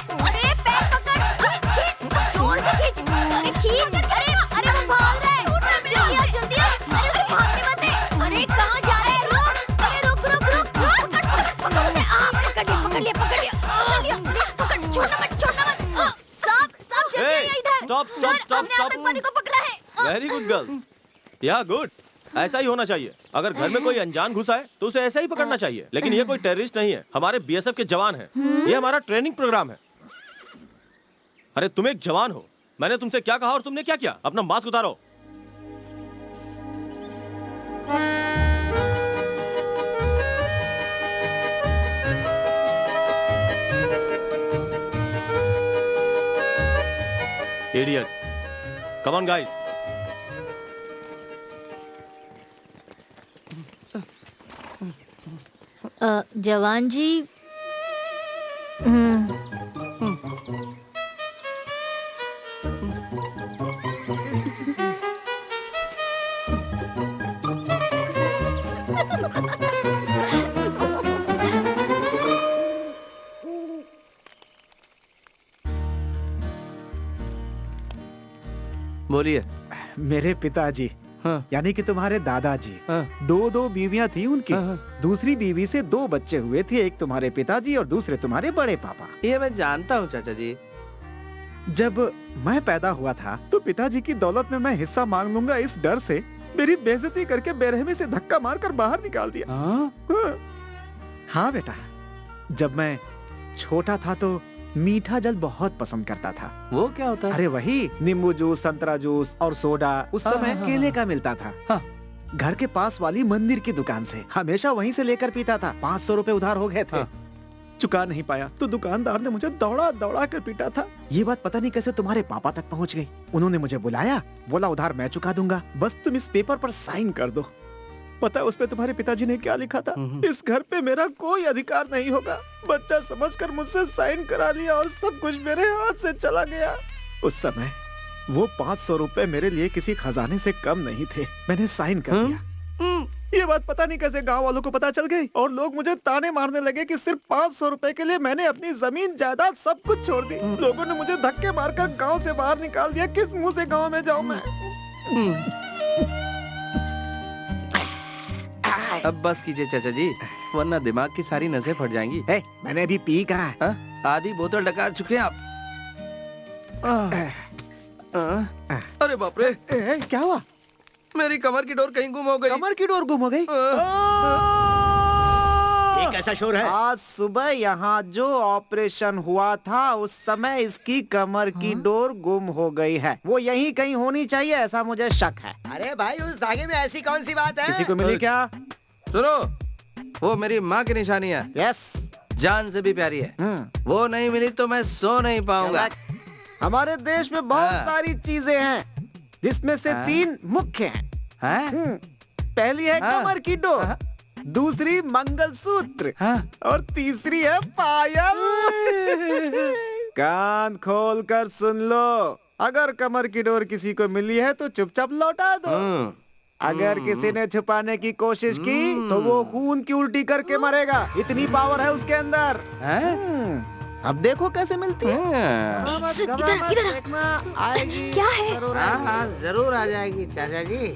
पैर पकड़, खींच, जोर से खींच। अरे खींच। अरे वो भाग रहा है। जल्दी आ। अरे उसे भागने मत दे। अरे कहाँ जा रहा है? रुक। अरे रुक। पकड़ उसे। पकड़ लिया। छोड़ना मत। सांप जल्दी आइए इधर। स्टॉप। हमने आतंकवादी को पकड़ा है। Very good girl. या गुड, ऐसा ही होना चाहिए। अगर घर में कोई अनजान घुसा है तो उसे ऐसा ही पकड़ना चाहिए। लेकिन ये कोई टेररिस्ट नहीं है, हमारे बीएसएफ के जवान हैं। ये हमारा ट्रेनिंग प्रोग्राम है। अरे तुम एक जवान हो, मैंने तुमसे क्या कहा और तुमने क्या किया? अपना मास्क उतारो। Idiot. Come on, guys. जवान जी। बोलिए। मेरे पिताजी, हाँ। यानी कि तुम्हारे दादाजी, हाँ। दो बीवियां थी उनकी। हाँ। दूसरी बीवी से 2 बच्चे हुए थे, एक तुम्हारे पिताजी और दूसरे तुम्हारे बड़े पापा। ये मैं जानता हूँ चाचा जी। जब मैं पैदा हुआ था तो पिताजी की दौलत में मैं हिस्सा मांग लूंगा, इस डर से मेरी बेइज्जती करके बेरहमी से धक्का मारकर बाहर निकाल दिया। हाँ बेटा, जब मैं छोटा था तो मीठा जल बहुत पसंद करता था। वो क्या होता है? अरे वही नींबू जूस, संतरा जूस और सोडा। उस समय केले का मिलता था। घर के पास वाली मंदिर की दुकान से हमेशा वहीं से लेकर पीता था। 500 रुपए उधार हो गए थे। चुका नहीं पाया तो दुकानदार ने मुझे दौड़ा कर पीटा था। ये बात पता नहीं कैसे तुम्हारे पापा तक पहुंच गई। उन्होंने मुझे बुलाया, बोला उधार मैं चुका दूंगा, बस तुम इस पेपर पर साइन कर दो। पता है उस पे तुम्हारे पिताजी ने क्या लिखा था? इस घर पे मेरा कोई अधिकार नहीं होगा। बच्चा समझकर मुझसे साइन करा लिया और सब कुछ मेरे हाथ से चला गया। उस समय वो 500 रुपए मेरे लिए किसी खजाने से कम नहीं थे। मैंने साइन कर दिया। ये बात पता नहीं कैसे गांव वालों को पता चल गई और लोग मुझे ताने मारने लगे कि सिर्फ 500 रुपए के लिए मैंने अपनी जमीन जायदाद सब कुछ छोड़ दी। लोगों ने मुझे धक्के मारकर गांव से बाहर निकाल दिया। किस मुंह से गांव में जाऊं मैं? अब बस कीजिए चाचा जी, वरना दिमाग की सारी नसें फट जाएंगी। मैंने अभी पी कहा है। आधी बोतल डकार चुके हैं आप। अरे बाप रे, क्या हुआ? मेरी कमर की डोर कहीं गुम हो गई। कमर की डोर गुम हो गई? ये कैसा शोर है? आज सुबह यहाँ जो ऑपरेशन हुआ था उस समय इसकी कमर की डोर गुम हो गई है। वो यहीं कहीं होनी चाहिए, ऐसा मुझे शक है। अरे भाई, उस धागे में ऐसी कौन सी बात है? किसी को मिली क्या? सुनो, वो मेरी माँ की निशानी है। यस, जान से भी प्यारी है। वो नहीं मिली तो मैं सो नहीं पाऊंगा। हमारे देश में बहुत सारी चीजें हैं जिसमें से 3 मुख्य हैं। पहली है कमर की डोर, दूसरी मंगलसूत्र और तीसरी है पायल। कान खोल कर सुन लो, अगर कमर की डोर किसी को मिली है तो चुपचाप लौटा दो। अगर किसी ने छुपाने की कोशिश की तो वो खून की उल्टी करके मरेगा। इतनी पावर है उसके अंदर। अब देखो कैसे मिलती है। इधर आएगी। क्या है? जरूर आ जाएगी चाचा जी।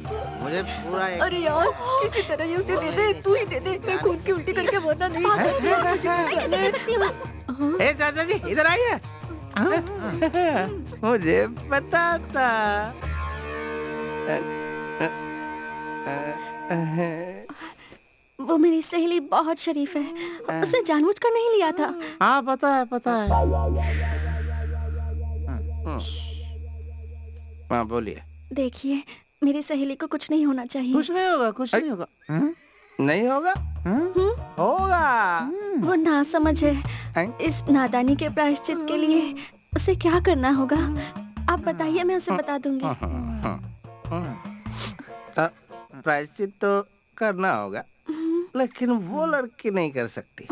मुझे पूरा अरे यार, किसी तरह ये उसे दे दे, तू ही दे दे। मैं खून की उल्टी करके वरना नहीं। ए चाचा जी, इधर आइए। मुझे पता था। वो मेरी सहेली बहुत शरीफ है, उसे जानबूझकर नहीं लिया था। हाँ पता है पता है। हाँ बोलिए। देखिए, मेरी सहेली को कुछ नहीं होना चाहिए। कुछ नहीं होगा, कुछ नहीं होगा। नहीं होगा? होगा। वो नासमझ है। इस नादानी के प्रायश्चित के लिए उसे क्या करना होगा? आप बताइए, मैं उसे बता दूंगी। प्रायश्चित तो करना होगा, लेकिन वो लड़की नहीं कर सकती।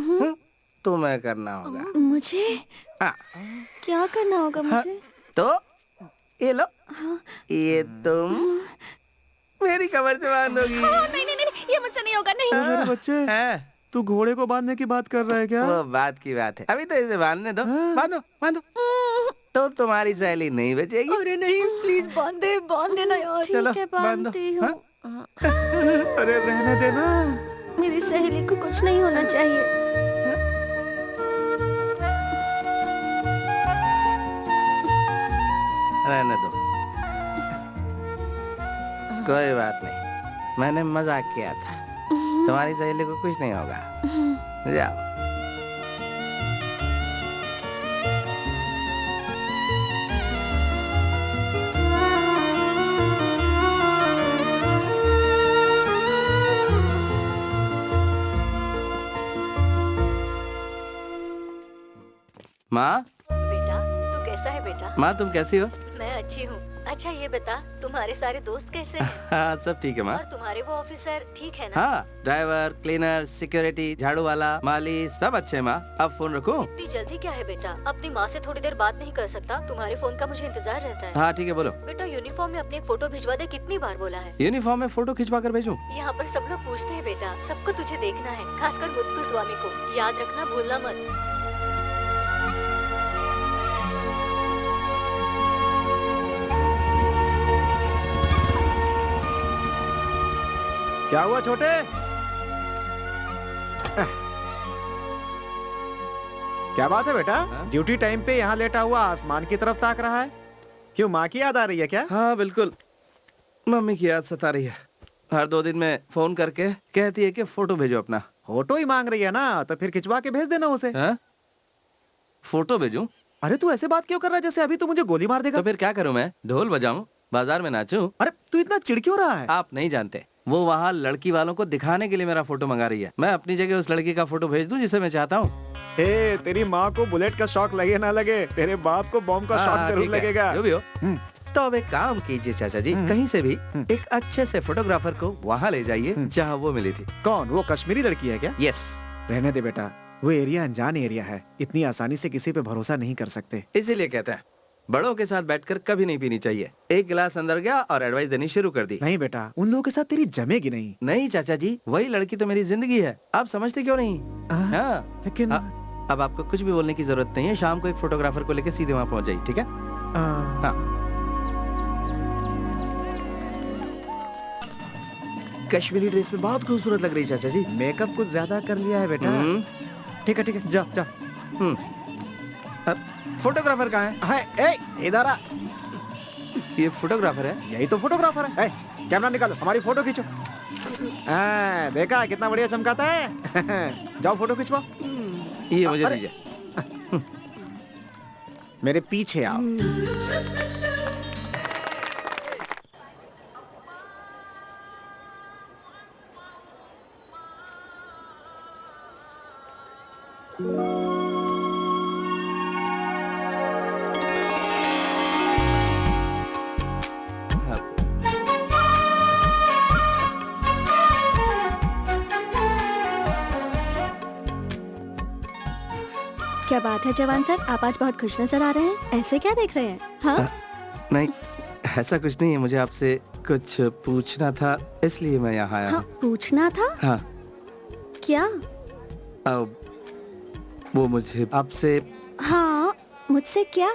तुम्हें करना होगा। मुझे? क्या करना होगा मुझे? तो ये लो, ये तुम मेरी कमर से बांधोगी। नहीं नहीं नहीं, ये मुझसे नहीं होगा। नहीं। मेरे बच्चे, तू घोड़े को बांधने की बात कर रहा है क्या? वो बात की बात है, अभी तो इसे बांधने दो। बांधो बांधो। तो तुम्हारी सहेली नहीं बचेगी। अरे नहीं, प्लीज बांध देना यार। चलो, ठीक है, बांधती हूँ। अरे रहने देना। मेरी सहेली को कुछ नहीं होना चाहिए। रहने दो, कोई बात नहीं, मैंने मजाक किया था। तुम्हारी सहेली को कुछ नहीं होगा। जाओ। माँ। बेटा, तू कैसा है बेटा? माँ तुम कैसी हो? मैं अच्छी हूँ। अच्छा ये बता, तुम्हारे सारे दोस्त कैसे हैं? हाँ सब ठीक है माँ। और तुम्हारे वो ऑफिसर ठीक है ना? हाँ, ड्राइवर, क्लीनर, सिक्योरिटी, झाड़ू वाला, माली सब अच्छे हैं माँ। अब फोन रखूं? इतनी जल्दी क्या है बेटा? अपनी माँ से थोड़ी देर बात नहीं कर सकता? तुम्हारे फोन का मुझे इंतजार रहता है। हाँ ठीक है, बोलो। बेटा यूनिफॉर्म में अपनी एक फोटो भिजवा दे, कितनी बार बोला है? यूनिफॉर्म में फोटो खिंचवा कर भेजूं? यहाँ पर सब लोग पूछते हैं बेटा, सबको तुझे देखना है, खासकर मुत्तु स्वामी को। याद रखना, भूलना मत। क्या हुआ छोटे? क्या बात है बेटा? ड्यूटी टाइम पे यहाँ लेटा हुआ आसमान की तरफ ताक रहा है। क्यों, माँ की याद आ रही है क्या? हाँ बिल्कुल, मम्मी की याद सता रही है। हर 2 दिन में फोन करके कहती है कि फोटो भेजो अपना। फोटो ही मांग रही है ना, तो फिर खिंचवा के भेज देना उसे। फोटो भेजूं? अरे तू ऐसे बात क्यों कर रहा है जैसे अभी तू मुझे गोली मार देगा? तो फिर क्या करूं मैं? ढोल बजाऊं, बाजार में नाचूं? अरे तू इतना चिढ़ क्यों रहा है? आप नहीं जानते, वो वहाँ लड़की वालों को दिखाने के लिए मेरा फोटो मंगा रही है। मैं अपनी जगह उस लड़की का फोटो भेज दूं जिसे मैं चाहता हूँ। तेरी माँ को बुलेट का शौक लगे ना लगे, तेरे बाप को बॉम्ब का शौक जरूर लगेगा। जो भी हो। तो अब एक काम कीजिए चाचा जी, कहीं से भी एक अच्छे से फोटोग्राफर को वहाँ ले जाइए जहाँ वो मिली थी। कौन? वो कश्मीरी लड़की है क्या? यस। रहने दे बेटा, वो एरिया अनजान एरिया है, इतनी आसानी से किसी पे भरोसा नहीं कर सकते। इसीलिए कहते हैं बड़ों के साथ बैठकर कभी नहीं पीनी चाहिए। एक गिलास अंदर गया और एडवाइस देनी शुरू कर दी। नहीं बेटा, उन लोगों के साथ तेरी जमेगी नहीं। नहीं चाचा जी, वही लड़की तो मेरी जिंदगी है, आप समझते क्यों नहीं? हाँ लेकिन अब आपको कुछ भी बोलने की जरूरत नहीं है। शाम को एक फोटोग्राफर को लेकर सीधे वहाँ पहुँच जाइए, ठीक है? हाँ। कश्मीरी ड्रेस में बहुत खूबसूरत लग रही है चाचा जी। मेकअप कुछ ज्यादा कर लिया है बेटा। ठीक है, जा जा। फोटोग्राफर कहाँ है? इधर आ। ये फोटोग्राफर है? यही तो फोटोग्राफर है। कैमरा निकालो, हमारी फोटो खींचो। देखा कितना बढ़िया चमकाता है। जाओ फोटो खिंचवाओ। ये मुझे दीजिए। मेरे पीछे आओ। क्या बात है जवान सर, आप आज बहुत खुश नजर आ रहे हैं। ऐसे क्या देख रहे हैं? हाँ? नहीं, ऐसा कुछ नहीं है। मुझे आपसे कुछ पूछना था, इसलिए मैं यहाँ आया हूँ। पूछना था? हाँ। क्या? वो मुझे आपसे। हाँ, मुझसे क्या?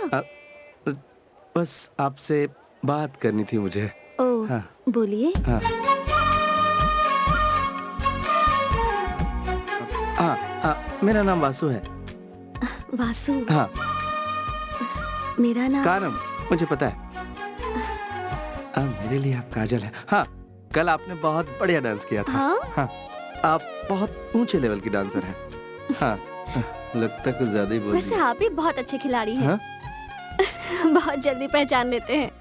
बस आपसे बात करनी थी मुझे। ओह, हाँ। बोलिए। हाँ। मेरा नाम वासु है। वासु? हाँ। मेरा नाम कारम, मुझे पता है। मेरे लिए आप काजल है। हाँ, कल आपने बहुत बढ़िया डांस किया था। हाँ? हाँ। आप बहुत ऊंचे लेवल की डांसर हैं। हाँ, लगता है कुछ ज्यादा ही बोल वैसे दिया। आप भी बहुत अच्छे खिलाड़ी हैं। हाँ? बहुत जल्दी पहचान लेते हैं।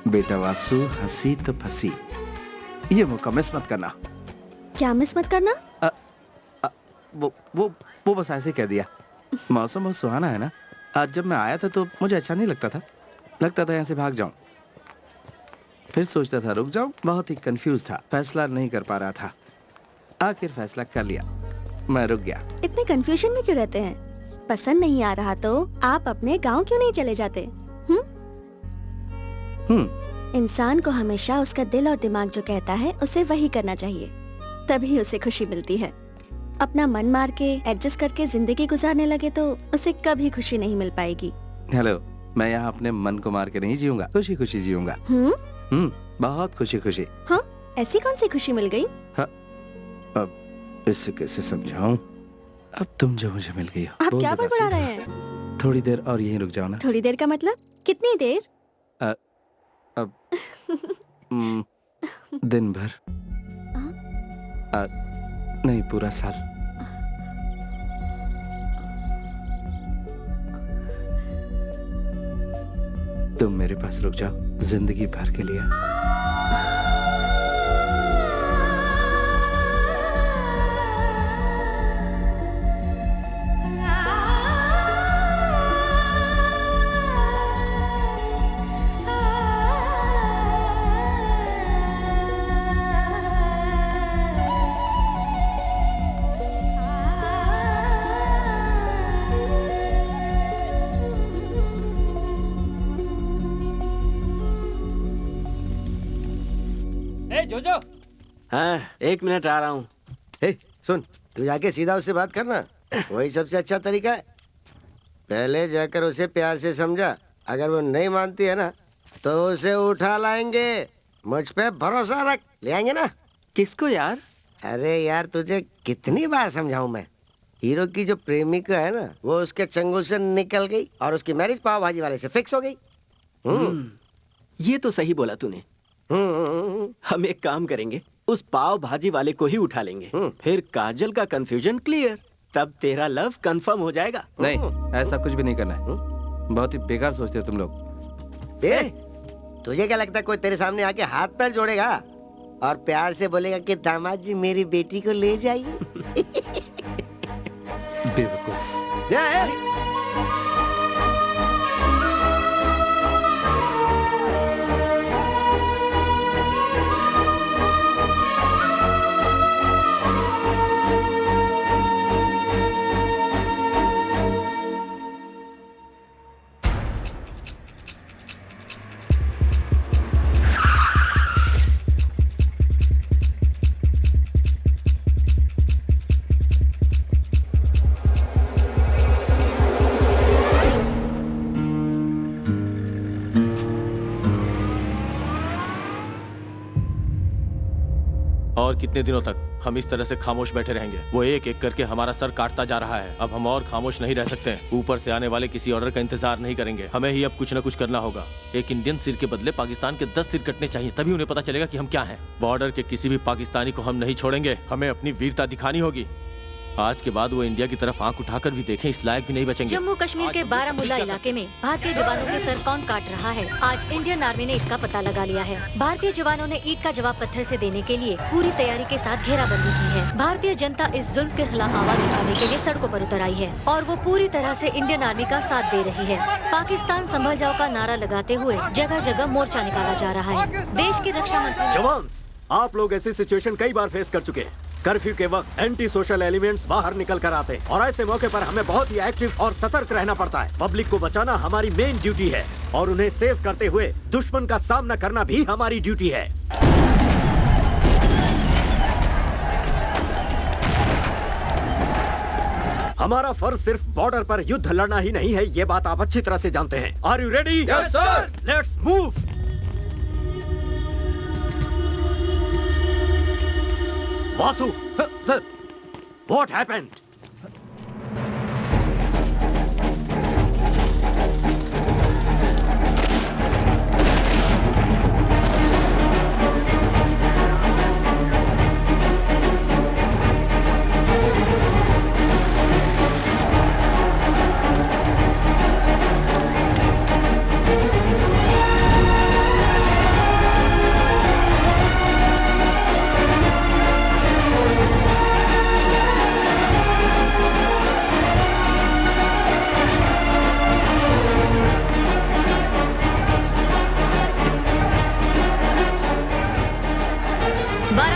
बेटा वासु, हंसी तो फंसी। ये मौका मिस मत करना। क्या मिस मत करना? वो बस ऐसे कह दिया। मौसम बहुत सुहाना है ना। आज जब मैं आया था तो मुझे अच्छा नहीं लगता था। लगता था यहाँ से भाग जाऊं। फिर सोचता था रुक जाऊं। बहुत ही कंफ्यूज था, फैसला नहीं कर पा रहा था। आखिर फैसला कर लिया, मैं रुक गया। इतने कंफ्यूजन में क्यों रहते हैं? पसंद नहीं आ रहा तो आप अपने गांव क्यों नहीं चले जाते? इंसान को हमेशा उसका दिल और दिमाग जो कहता है उसे वही करना चाहिए, तभी उसे खुशी मिलती है। अपना मन मार के एडजस्ट करके जिंदगी गुजारने लगे तो उसे कभी खुशी नहीं मिल पाएगी। हेलो, मैं यहाँ अपने मन को मार के नहीं जीऊंगा, खुशी खुशी जीऊंगा। बहुत खुशी खुशी। हाँ, ऐसी कौन सी खुशी मिल गई? हाँ, अब इससे कैसे समझाऊं? अब तुम जो मुझे मिल गई हो। आप क्या बड़बड़ा रहे हैं? थोड़ी देर और यहीं रुक जाओ ना। थोड़ी देर का मतलब कितनी देर? अब दिन भर। नहीं, पूरा साल। तुम मेरे पास रुक जाओ जिंदगी भर के लिए। जोजो। हाँ, 1 मिनट आ रहा हूँ। सुन, तू जाके सीधा उससे बात करना, वही सबसे अच्छा तरीका है। पहले जाकर उसे प्यार से समझा, अगर वो नहीं मानती है ना तो उसे उठा लाएंगे। मुझ पे भरोसा रख, ले आएंगे ना। किसको यार? अरे यार, तुझे कितनी बार समझाऊं मैं। हीरो की जो प्रेमिका है ना, वो उसके चंगुल से निकल गई और उसकी मैरिज पाव भाजी वाले से फिक्स हो गई। ये तो सही बोला तूने। हम एक काम करेंगे, उस पाव भाजी वाले को ही उठा लेंगे। फिर काजल का कंफ्यूजन क्लियर, तब तेरा लव कंफर्म हो जाएगा। नहीं, ऐसा कुछ भी नहीं करना है। बहुत ही बेकार सोचते हो तुम लोग। तुझे क्या लगता है कोई तेरे सामने आके हाथ पैर जोड़ेगा और प्यार से बोलेगा कि दामाद जी मेरी बेटी को ले जाइए? बेवकूफ। और कितने दिनों तक हम इस तरह से खामोश बैठे रहेंगे? वो एक एक करके हमारा सर काटता जा रहा है। अब हम और खामोश नहीं रह सकते। ऊपर से आने वाले किसी ऑर्डर का इंतजार नहीं करेंगे। हमें ही अब कुछ न कुछ करना होगा। एक इंडियन सिर के बदले पाकिस्तान के 10 सिर कटने चाहिए, तभी उन्हें पता चलेगा कि हम क्या हैं। बॉर्डर के किसी भी पाकिस्तानी को हम नहीं छोड़ेंगे। हमें अपनी वीरता दिखानी होगी। आज के बाद वो इंडिया की तरफ आंख उठाकर भी देखें, इस लायक भी नहीं बचेंगे। जम्मू कश्मीर के बारामूला इलाके में भारतीय जवानों के सर कौन काट रहा है, आज इंडियन आर्मी ने इसका पता लगा लिया है। भारतीय जवानों ने ईद का जवाब पत्थर से देने के लिए पूरी तैयारी के साथ घेराबंदी की है। भारतीय जनता इस जुल्म के खिलाफ आवाज उठाने के लिए सड़कों पर उतर आई है और वो पूरी तरह से इंडियन आर्मी का साथ दे रही है। पाकिस्तान संभल जाओ का नारा लगाते हुए जगह जगह मोर्चा निकाला जा रहा है। देश के रक्षा मंत्री जवान, आप लोग ऐसी सिचुएशन कई बार फेस कर चुके हैं। कर्फ्यू के वक्त एंटी सोशल एलिमेंट्स बाहर निकल कर आते हैं और ऐसे मौके पर हमें बहुत ही एक्टिव और सतर्क रहना पड़ता है। पब्लिक को बचाना हमारी मेन ड्यूटी है और उन्हें सेव करते हुए दुश्मन का सामना करना भी हमारी ड्यूटी है। हमारा फर्ज सिर्फ बॉर्डर पर युद्ध लड़ना ही नहीं है, ये बात आप अच्छी तरह से जानते हैं। Are you ready? Yes sir. Let's move. Vasu, sir, what happened?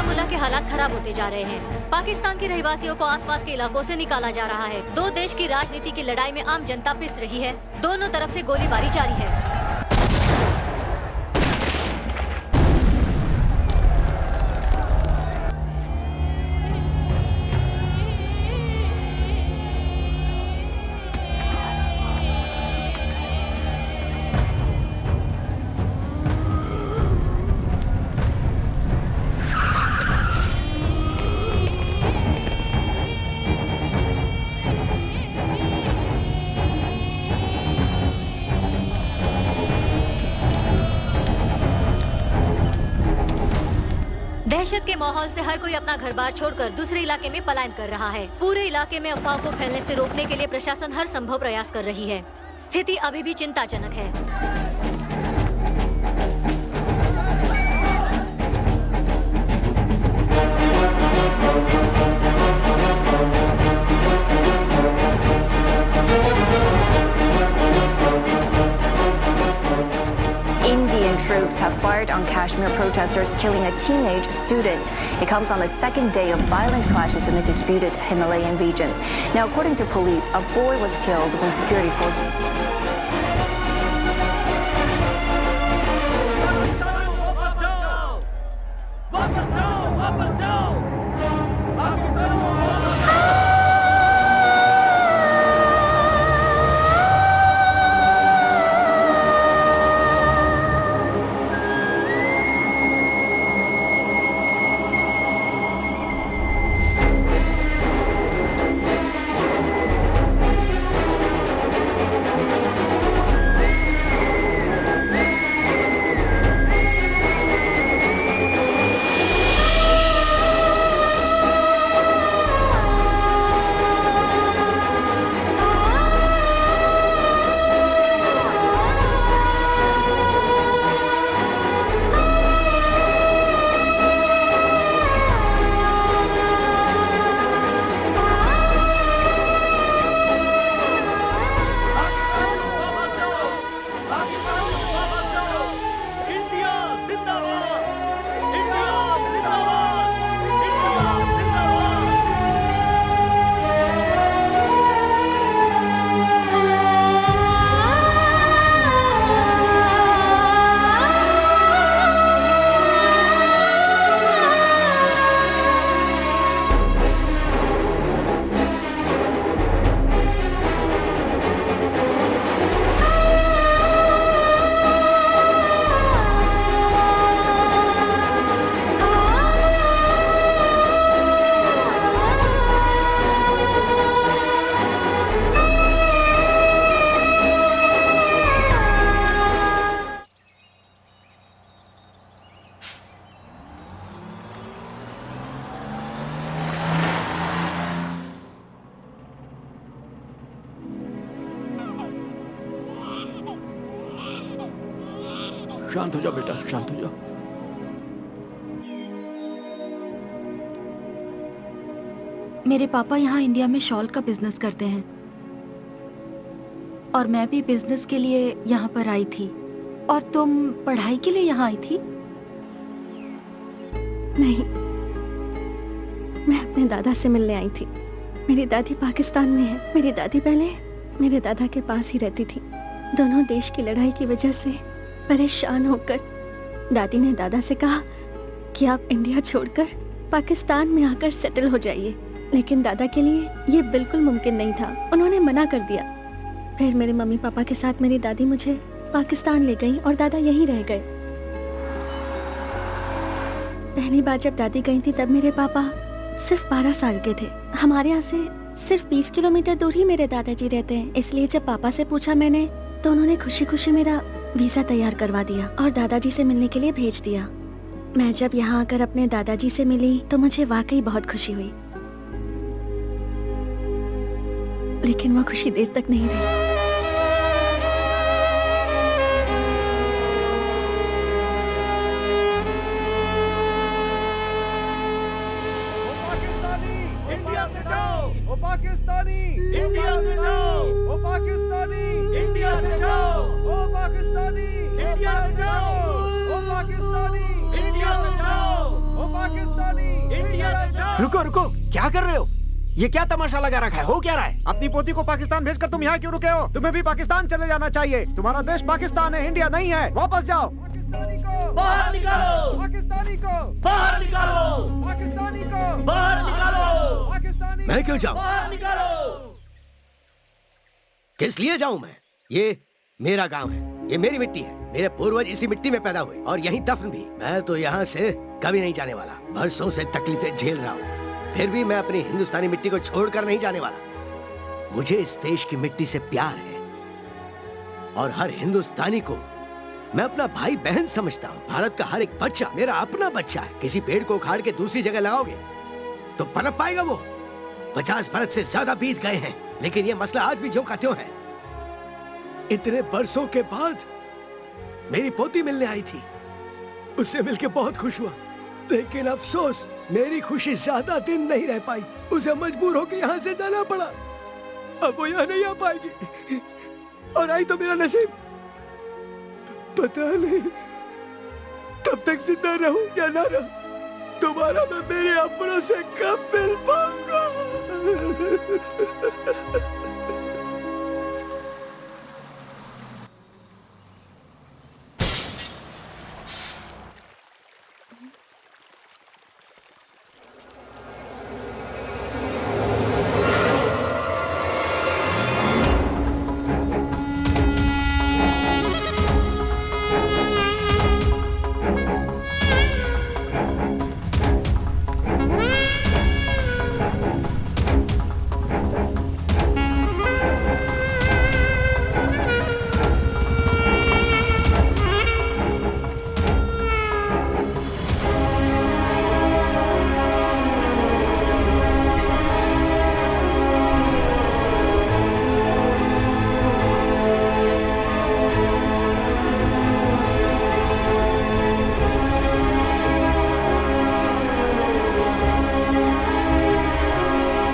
Baramulla के हालात खराब होते जा रहे हैं। पाकिस्तान के रहवासियों को आसपास के इलाकों से निकाला जा रहा है। दो देश की राजनीति की लड़ाई में आम जनता पिस रही है। दोनों तरफ से गोलीबारी जारी है। दहशत के माहौल से हर कोई अपना घर बार छोड़कर दूसरे इलाके में पलायन कर रहा है। पूरे इलाके में अफवाह को फैलने से रोकने के लिए प्रशासन हर संभव प्रयास कर रही है। स्थिति अभी भी चिंताजनक है। Troops have fired on Kashmir protesters, killing a teenage student. It comes on the second day of violent clashes in the disputed Himalayan region. Now, according to police, a boy was killed when security forces... शांत हो जाओ बेटा, शांत हो जाओ। मेरे पापा यहाँ इंडिया में शॉल का बिजनेस करते हैं और मैं भी बिजनेस के लिए यहाँ पर आई थी। और तुम पढ़ाई के लिए यहाँ आई थी? नहीं, मैं अपने दादा से मिलने आई थी। मेरी दादी पाकिस्तान में है। मेरी दादी पहले मेरे दादा के पास ही रहती थी। दोनों देश की लड़ाई की वजह से परेशान होकर दादी ने दादा से कहा कि आप इंडिया छोड़कर पाकिस्तान में आकर सेटल हो जाइए। लेकिन दादा के लिए ये बिल्कुल मुमकिन नहीं था। उन्होंने मना कर दिया। फिर मेरे मम्मी पापा के साथ मेरी दादी मुझे पाकिस्तान ले गई और दादा यहीं रह गए। पहली बार जब दादी गई थी तब मेरे पापा सिर्फ 12 साल के थे। हमारे यहाँ से सिर्फ 20 किलोमीटर दूर ही मेरे दादाजी रहते हैं। इसलिए जब पापा से पूछा मैंने तो उन्होंने खुशी खुशी मेरा वीजा तैयार करवा दिया और दादाजी से मिलने के लिए भेज दिया। मैं जब यहाँ आकर अपने दादाजी से मिली तो मुझे वाकई बहुत खुशी हुई। लेकिन वो खुशी देर तक नहीं रही। पाकिस्तानी इंडिया से जाओ, ओ पाकिस्तानी इंडिया से जाओ, ओ पाकिस्तानी इंडिया से जाओ, ओ पाकिस्तानी इंडिया से जाओ, ओ पाकिस्तानी इंडिया से जाओ। रुको रुको, क्या कर रहे हो? ये क्या तमाशा लगा रखा है? हो क्या रहा है? अपनी पोती को पाकिस्तान भेजकर तुम यहाँ क्यों रुके हो? तुम्हें भी पाकिस्तान चले जाना चाहिए। तुम्हारा देश पाकिस्तान है, इंडिया नहीं है। वापस जाओ। पाकिस्तानी को बाहर निकालो, पाकिस्तानी को बाहर निकालो, पाकिस्तानी को बाहर निकालो, पाकिस्तानी मैं क्यों जाऊं? बाहर निकालो। किस लिए जाऊं मैं? ये मेरा गांव है, ये मेरी मिट्टी है, मेरे पूर्वज इसी मिट्टी में पैदा हुए और यहीं दफन भी। मैं तो यहाँ से कभी नहीं जाने वाला। बरसों से तकलीफें झेल रहा हूँ, फिर भी मैं अपनी हिंदुस्तानी मिट्टी को छोड़कर नहीं जाने वाला। मुझे इस देश की मिट्टी से प्यार है और हर हिंदुस्तानी को मैं अपना भाई बहन समझता हूँ। भारत का हर एक बच्चा मेरा अपना बच्चा है। किसी पेड़ को उखाड़ के दूसरी जगह लगाओगे तो पनप पाएगा वो? 50 बरस से ज्यादा बीत गए हैं, लेकिन ये मसला आज भी ज्यों का त्यों है। इतने बरसों के बाद मेरी पोती मिलने आई थी, उससे मिलके बहुत खुश हुआ, लेकिन अफसोस मेरी खुशी ज्यादा दिन नहीं रह पाई। उसे मजबूर होकर यहाँ से जाना पड़ा। अब वो यहाँ नहीं आ पाएगी और आई तो मेरा नसीब, पता नहीं तब तक जिंदा रहूं या ना रहूं। दोबारा मैं मेरे अपनों से कब मिल पाऊंगा?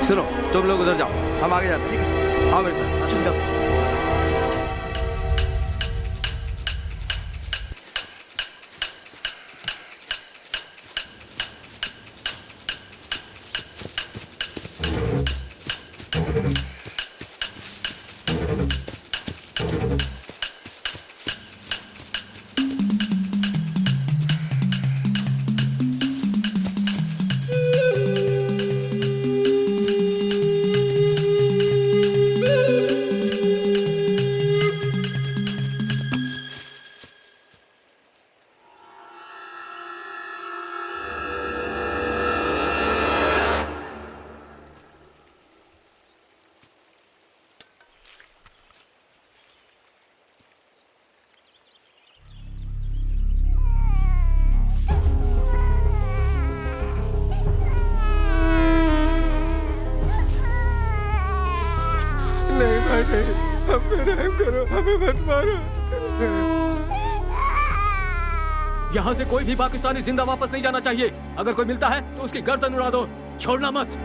सुनो, तुम लोग उधर जाओ, हम आगे जाते हैं। ठीक है, आओ मेरे साथ। चल जाओ। हम पे रहम करो, हमें मत मारो। यहाँ से कोई भी पाकिस्तानी जिंदा वापस नहीं जाना चाहिए। अगर कोई मिलता है तो उसकी गर्दन उड़ा दो, छोड़ना मत।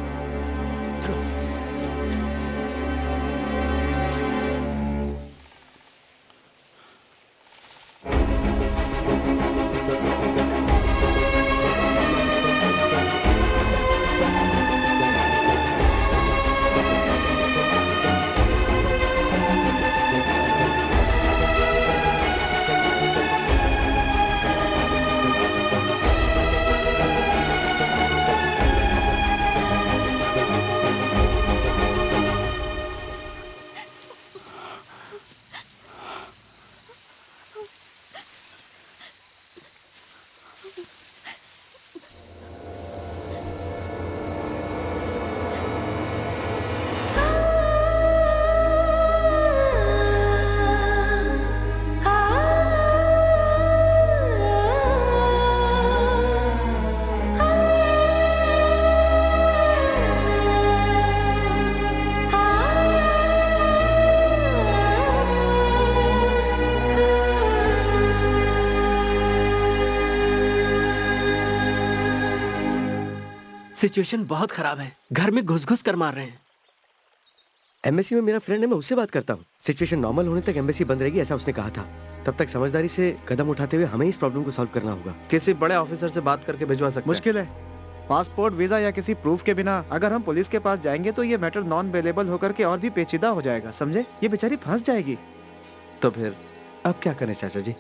सिचुएशन बहुत खराब है, घर में घुस घुस कर मार रहे हैं। एम्बेसी में मेरा फ्रेंड है, मैं उससे बात करता हूँ। सिचुएशन नॉर्मल होने तक एम्बेसी बंद रहेगी, ऐसा उसने कहा था। तब तक समझदारी से कदम उठाते हुए हमें इस प्रॉब्लम को सॉल्व करना होगा। किसी बड़े ऑफिसर से बात करके भिजवा सकते हैं। मुश्किल है। पासपोर्ट, वीजा या किसी प्रूफ के बिना अगर हम पुलिस के पास जाएंगे तो ये मैटर नॉन अवेलेबल होकर के और भी पेचीदा हो जाएगा, समझे? ये बेचारी फंस जाएगी। तो फिर अब क्या करें चाचा जी?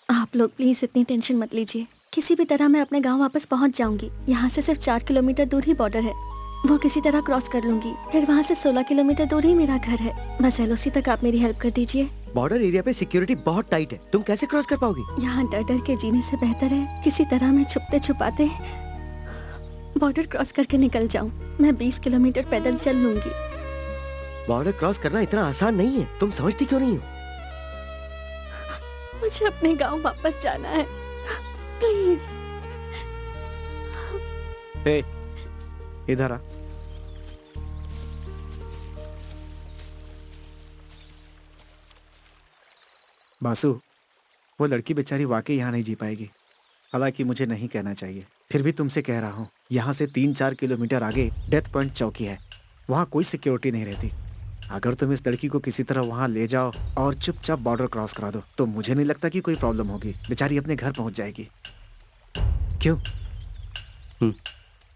आप लोग प्लीज इतनी टेंशन मत लीजिए। किसी भी तरह मैं अपने गांव वापस पहुंच जाऊंगी। यहाँ से सिर्फ 4 किलोमीटर दूर ही बॉर्डर है, वो किसी तरह क्रॉस कर लूंगी। फिर वहाँ से 16 किलोमीटर दूर ही मेरा घर है। बस एलओसी तक आप मेरी हेल्प कर दीजिए। बॉर्डर एरिया पे सिक्योरिटी बहुत टाइट है, तुम कैसे क्रॉस कर पाओगी? यहाँ डर डर के जीने से बेहतर है किसी तरह मैं छुपते छुपाते बॉर्डर क्रॉस करके निकल जाऊँ। मैं 20 किलोमीटर पैदल चल लूंगी। बॉर्डर क्रॉस करना इतना आसान नहीं है, तुम समझती क्यों नहीं हो? मुझे अपने गांव वापस जाना है, प्लीज। हे, इधर आ। बासु, वो लड़की बेचारी वाकई यहाँ नहीं जी पाएगी। हालांकि मुझे नहीं कहना चाहिए, फिर भी तुमसे कह रहा हूँ। यहाँ से 3-4 किलोमीटर आगे डेथ पॉइंट चौकी है, वहाँ कोई सिक्योरिटी नहीं रहती। अगर तुम इस लड़की को किसी तरह वहाँ ले जाओ और चुपचाप बॉर्डर क्रॉस करा दो तो मुझे नहीं लगता कि कोई प्रॉब्लम होगी। बेचारी अपने घर पहुँच जाएगी। क्यों?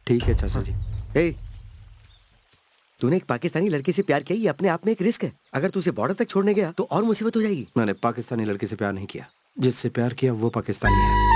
ठीक है चाचा जी। ए, तूने एक पाकिस्तानी लड़के से प्यार किया, ये अपने आप में एक रिस्क है। अगर तू उसे बॉर्डर तक छोड़ने गया तो और मुसीबत हो जाएगी। मैंने पाकिस्तानी लड़के से प्यार नहीं किया, जिससे प्यार किया वो पाकिस्तानी है।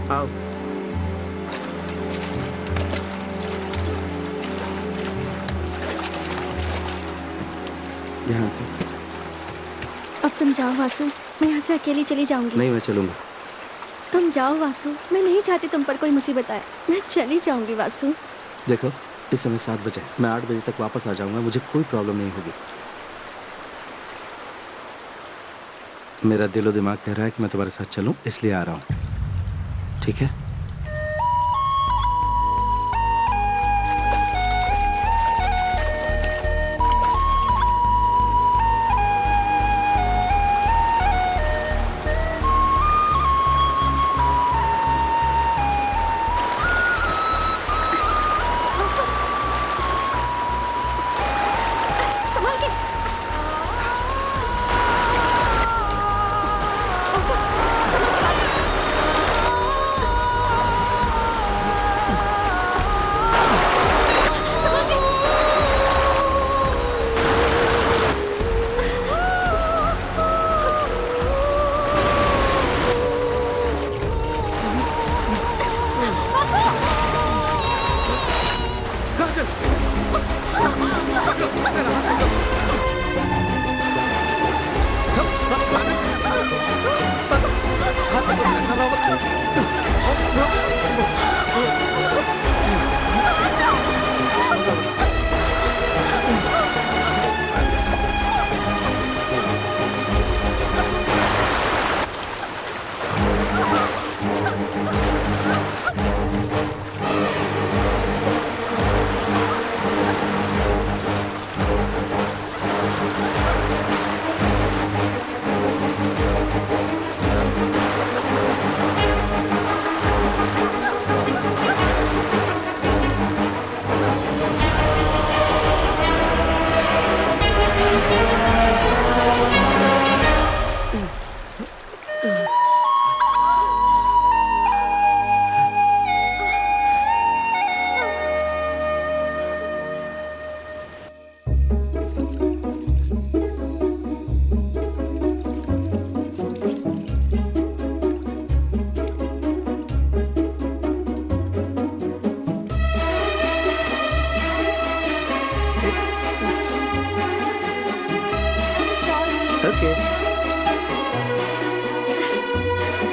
आओ। ध्यान से। अब तुम जाओ वासु, मैं यहाँ से अकेली चली जाऊंगी। नहीं, मैं चलूंगा। तुम जाओ वासु, मैं नहीं चाहती तुम पर कोई मुसीबत आए। मैं चली जाऊंगी वासु। देखो, इस समय 7 बजे, मैं 8 बजे तक वापस आ जाऊंगा, मुझे कोई प्रॉब्लम नहीं होगी। मेरा दिलो दिमाग कह रहा है कि मैं तुम्हारे साथ चलूं, इसलिए आ रहा हूं। ठीक है?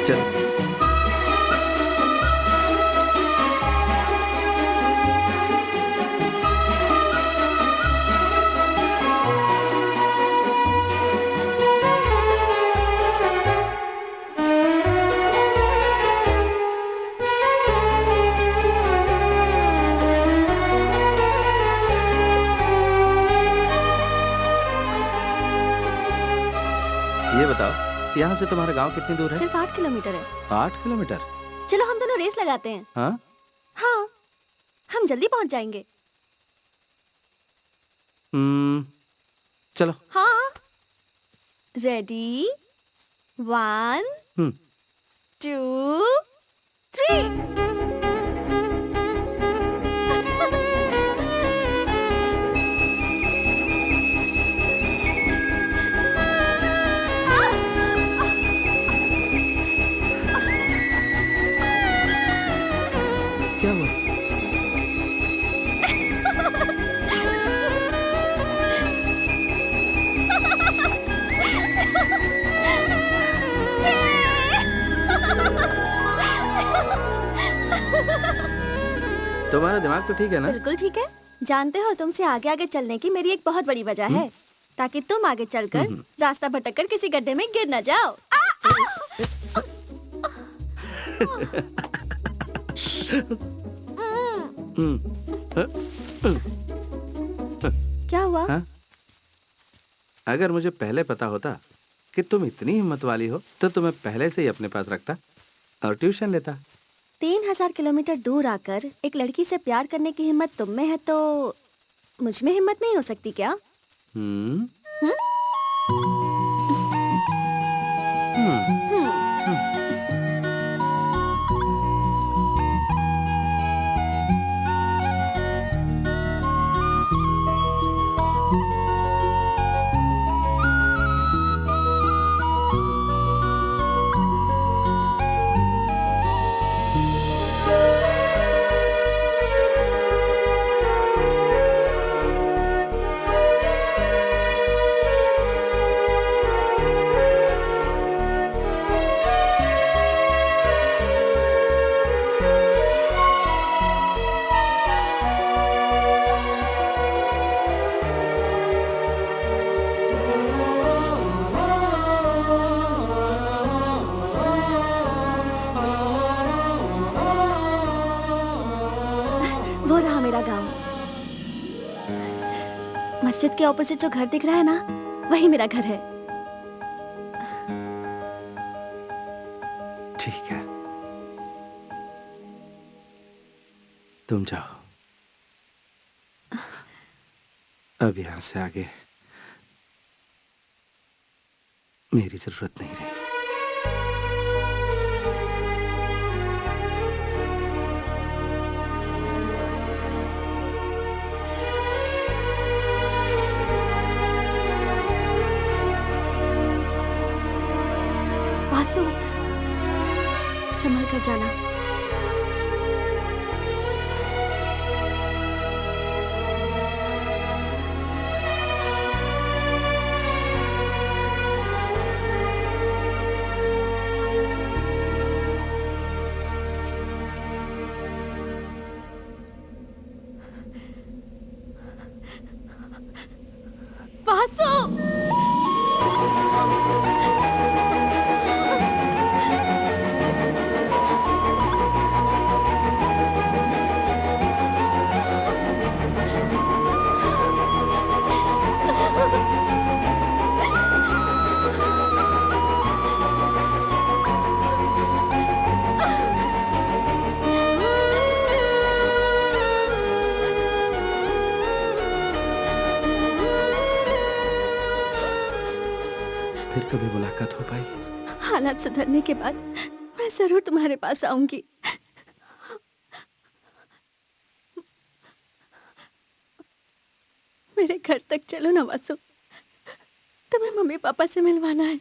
चलो। ये बताओ, यहाँ से तुम्हारा गांव कितनी दूर है? सिर्फ 8 किलोमीटर है। 8 किलोमीटर? चलो हम दोनों रेस लगाते हैं। हाँ? हाँ, हम जल्दी पहुंच जाएंगे। चलो। हाँ। रेडी, 1 2 3। क्या हुआ? तुम्हारा दिमाग तो ठीक है ना? बिल्कुल ठीक है। जानते हो, तुमसे आगे आगे चलने की मेरी एक बहुत बड़ी वजह है, ताकि तुम आगे चलकर रास्ता भटककर किसी गड्ढे में गिर न जाओ। क्या हुआ? हाँ? अगर मुझे पहले पता होता कि तुम इतनी हिम्मत वाली हो तो तुम्हें पहले से ही अपने पास रखता और ट्यूशन लेता। 3000 किलोमीटर दूर आकर एक लड़की से प्यार करने की हिम्मत तुम में है, तो मुझ में हिम्मत नहीं हो सकती क्या? मस्जिद के ऑपोजिट जो घर दिख रहा है ना, वही मेरा घर है। ठीक है, तुम जाओ। अब यहाँ से आगे मेरी जरूरत नहीं रही। वासु, संभल कर जाना। फिर कभी मुलाकात हो पाई? हालात सुधरने के बाद मैं जरूर तुम्हारे पास आऊंगी। मेरे घर तक चलो ना वासु, तुम्हें मम्मी पापा से मिलवाना है।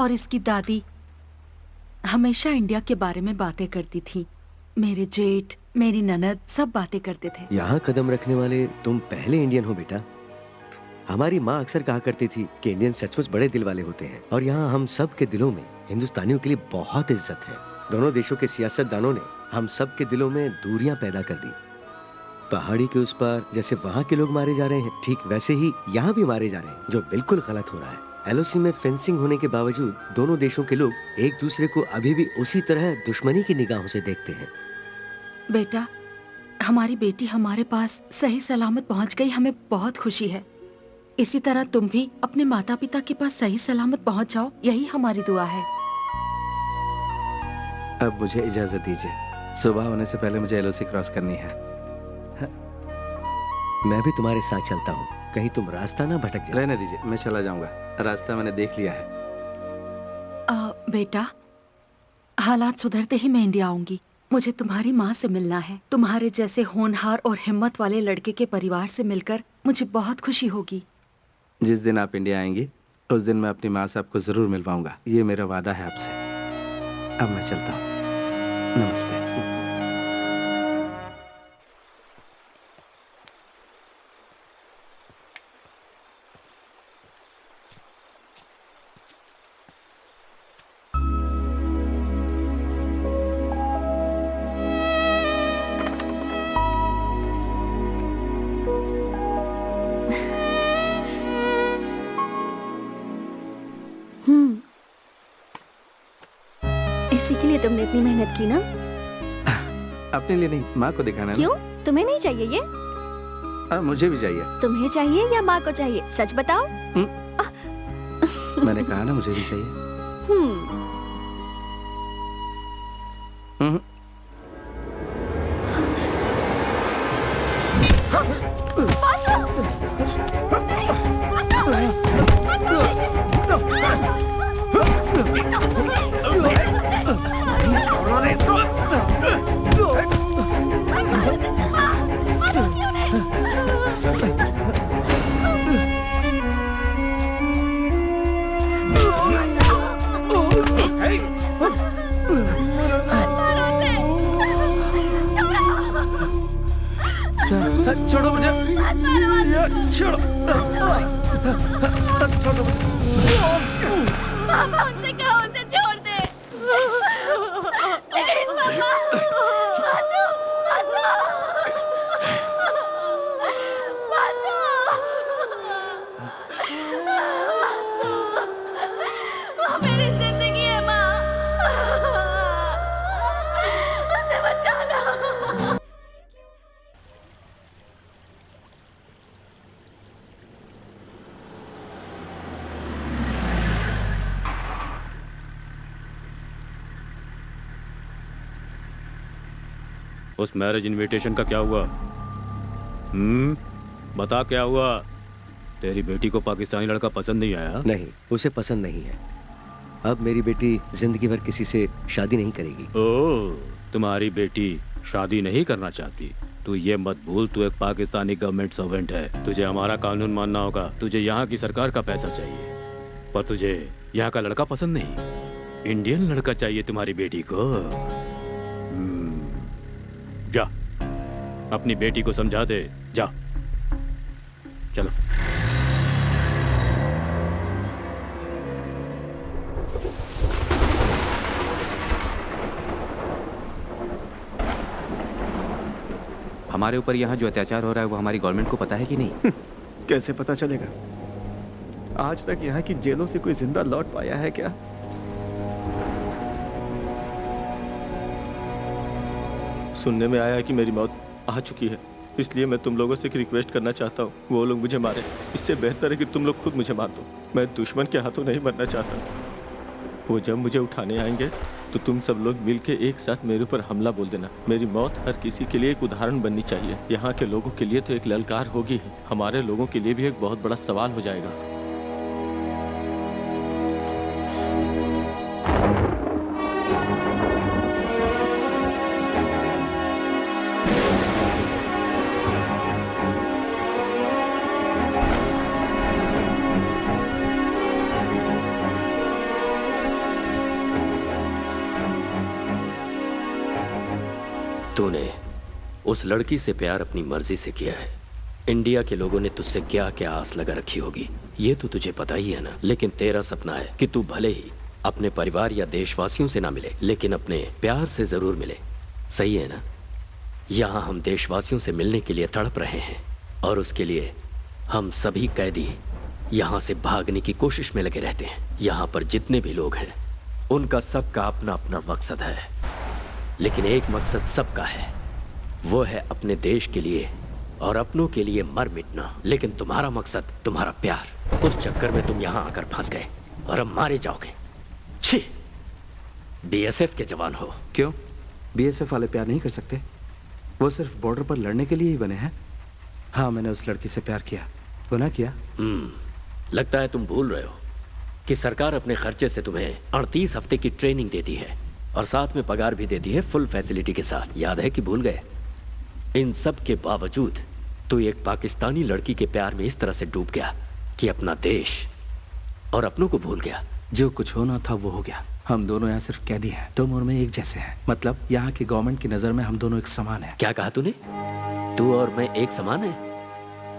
और इसकी दादी हमेशा इंडिया के बारे में बातें करती थी। मेरे जेठ, मेरी ननद सब बातें करते थे। यहाँ कदम रखने वाले तुम पहले इंडियन हो बेटा। हमारी माँ अक्सर कहा करती थी कि इंडियन सचमुच बड़े दिल वाले होते हैं और यहाँ हम सब के दिलों में हिंदुस्तानियों के लिए बहुत इज्जत है। दोनों देशों के सियासतदानों ने हम सब के दिलों में दूरियां पैदा कर दी। पहाड़ी के उस पार जैसे वहाँ के लोग मारे जा रहे हैं, ठीक वैसे ही यहाँ भी मारे जा रहे हैं, जो बिल्कुल गलत हो रहा है। एलओसी में फेंसिंग होने के बावजूद दोनों देशों के लोग एक दूसरे को अभी भी उसी तरह दुश्मनी की निगाहों से देखते हैं। बेटा, हमारी बेटी हमारे पास सही सलामत पहुंच गई, हमें बहुत खुशी है। इसी तरह तुम भी अपने माता पिता के पास सही सलामत पहुंच जाओ, यही हमारी दुआ है। अब मुझे इजाजत दीजिए, सुबह होने से पहले मुझे एलओसी क्रॉस करनी है। मैं भी तुम्हारे साथ चलता हूँ, कहीं तुम रास्ता ना भटक जाए। रहने दीजिए, मैं चला जाऊंगा, रास्ता मैंने देख लिया है। बेटा, हालात सुधरते ही मैं इंडिया आऊंगी। मुझे तुम्हारी माँ से मिलना है। तुम्हारे जैसे होनहार और हिम्मत वाले लड़के के परिवार से मिलकर मुझे बहुत खुशी होगी। जिस दिन आप इंडिया आएंगी उस दिन मैं अपनी माँ से आपको जरूर मिल पाऊंगा, ये मेरा वादा है आपसे। अब मैं चलता हूँ, नमस्ते। इसी के लिए तुमने इतनी मेहनत की ना? अपने लिए नहीं, माँ को दिखाना है। क्यों? तुम्हें नहीं चाहिए ये? मुझे भी चाहिए। तुम्हें चाहिए या माँ को चाहिए? सच बताओ। मैंने कहा ना मुझे भी चाहिए। छोड़ो मुझे, छोड़ो, छोड़ो। पापा, उनसे कहो उसे छोड़ दे। प्लीज पापा, बासु, बासु, बासु, वो मेरी जिंदगी है माँ, उसे बचा लो। उस मैरिज इनविटेशन का क्या हुआ? बता क्या हुआ? तेरी बेटी को पाकिस्तानी लड़का पसंद नहीं आया? नहीं, उसे पसंद नहीं है। अब मेरी बेटी जिंदगी भर किसी से शादी नहीं करेगी। ओह, तुम्हारी बेटी शादी नहीं करना चाहती? तू ये मत भूल, तू एक पाकिस्तानी गवर्नमेंट सर्वेंट है। तुझे हमारा कानून मानना होगा। तुझे यहाँ की सरकार का पैसा चाहिए, पर तुझे यहाँ का लड़का पसंद नहीं। इंडियन लड़का चाहिए तुम्हारी बेटी को। जा, अपनी बेटी को समझा दे। जा, चलो। हमारे ऊपर यहाँ जो अत्याचार हो रहा है वो हमारी गवर्नमेंट को पता है कि नहीं? कैसे पता चलेगा? आज तक यहाँ की जेलों से कोई जिंदा लौट पाया है क्या? सुनने में आया है कि मेरी मौत आ चुकी है, इसलिए मैं तुम लोगों से एक रिक्वेस्ट करना चाहता हूँ, वो लोग मुझे मारे। इससे बेहतर है कि तुम लोग खुद मुझे मार दो। मैं दुश्मन के हाथों नहीं मरना चाहता। वो जब मुझे उठाने आएंगे तो तुम सब लोग मिलके एक साथ मेरे ऊपर हमला बोल देना। मेरी मौत हर किसी के लिए एक उदाहरण बननी चाहिए। यहाँ के लोगों के लिए तो एक ललकार होगी, हमारे लोगों के लिए भी एक बहुत बड़ा सवाल हो जाएगा। तूने उस लड़की से प्यार अपनी मर्जी से किया है। इंडिया के लोगों ने तुझसे क्या क्या आस लगा रखी होगी, ये तो तुझे पता ही है ना। लेकिन तेरा सपना है कि तू भले ही अपने परिवार या देशवासियों से ना मिले, लेकिन अपने प्यार से जरूर मिले। सही है ना? यहाँ हम देशवासियों से मिलने के लिए तड़प रहे हैं और उसके लिए हम सभी कैदी यहाँ से भागने की कोशिश में लगे रहते हैं। यहाँ पर जितने भी लोग हैं उनका सबका अपना अपना मकसद है, लेकिन एक मकसद सबका है, वो है अपने देश के लिए और अपनों के लिए मर मिटना। लेकिन तुम्हारा मकसद तुम्हारा प्यार, उस चक्कर में तुम यहाँ आकर फंस गए और अब मारे जाओगे। छी, बीएसएफ के जवान हो। क्यों? बीएसएफ वाले प्यार नहीं कर सकते? वो सिर्फ बॉर्डर पर लड़ने के लिए ही बने हैं। हाँ, मैंने उस लड़की से प्यार किया, गुनाह किया। लगता है तुम भूल रहे हो कि सरकार अपने खर्चे से तुम्हें 38 हफ्ते की ट्रेनिंग देती है और साथ में पगार भी देती है फुल फैसिलिटी के साथ। याद है कि भूल गए? इन सब के बावजूद तू एक पाकिस्तानी लड़की के प्यार में इस तरह से डूब गया कि अपना देश और अपनों को भूल गया। जो कुछ होना था वो हो गया। हम दोनों यहाँ सिर्फ कैदी हैं। तुम और मैं एक जैसे हैं। मतलब यहाँ की गवर्नमेंट की नजर में हम दोनों एक समान हैं। क्या कहा तूने? तू और मैं एक समान है?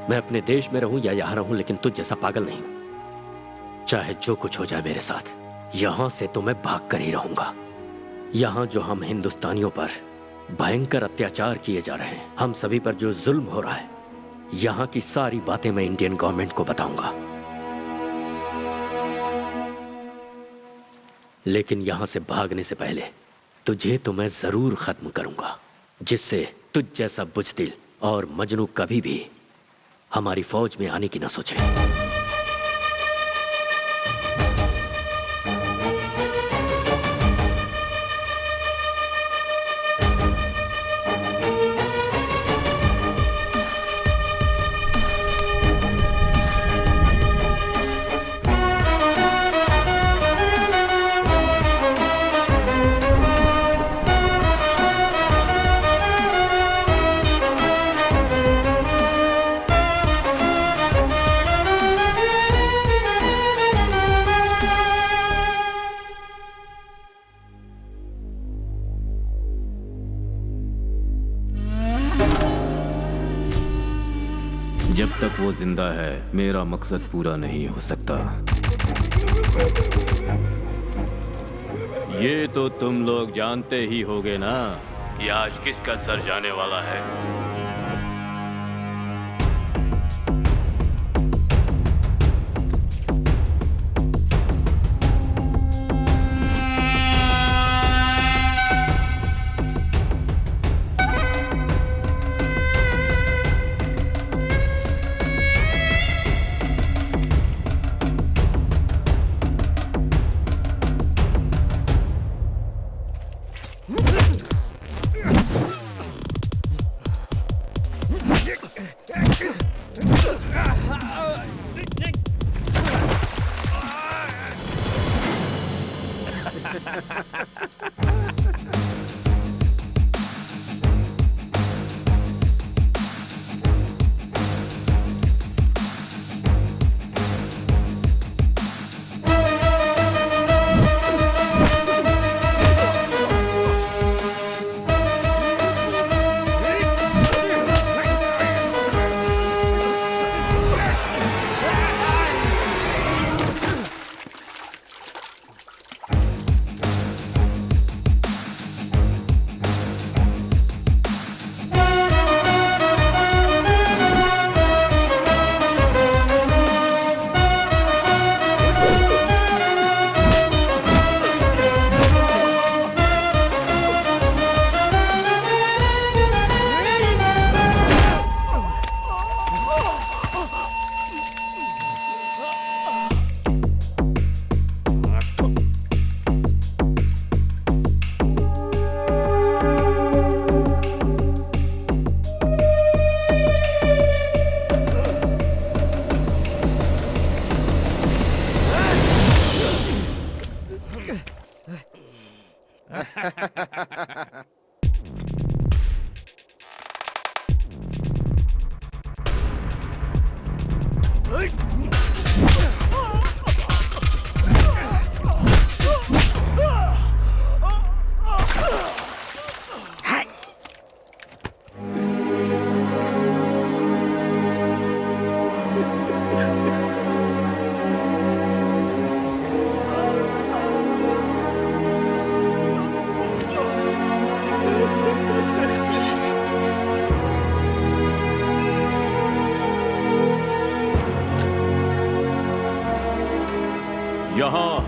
मैं अपने देश में रहूं या यहाँ रहूं, लेकिन तुझ जैसा पागल नहीं। चाहे जो कुछ हो जाए मेरे साथ, यहाँ से तो मैं भाग कर ही रहूंगा। यहाँ जो हम हिंदुस्तानियों पर भयंकर अत्याचार किए जा रहे हैं, हम सभी पर जो जुल्म हो रहा है, यहाँ की सारी बातें मैं इंडियन गवर्नमेंट को बताऊंगा। लेकिन यहाँ से भागने से पहले तुझे तो मैं जरूर खत्म करूंगा, जिससे तुझ जैसा बुज़दिल और मजनू कभी भी हमारी फौज में आने की ना सोचे। जब तक वो जिंदा है मेरा मकसद पूरा नहीं हो सकता। ये तो तुम लोग जानते ही होगे ना कि आज किसका सर जाने वाला है।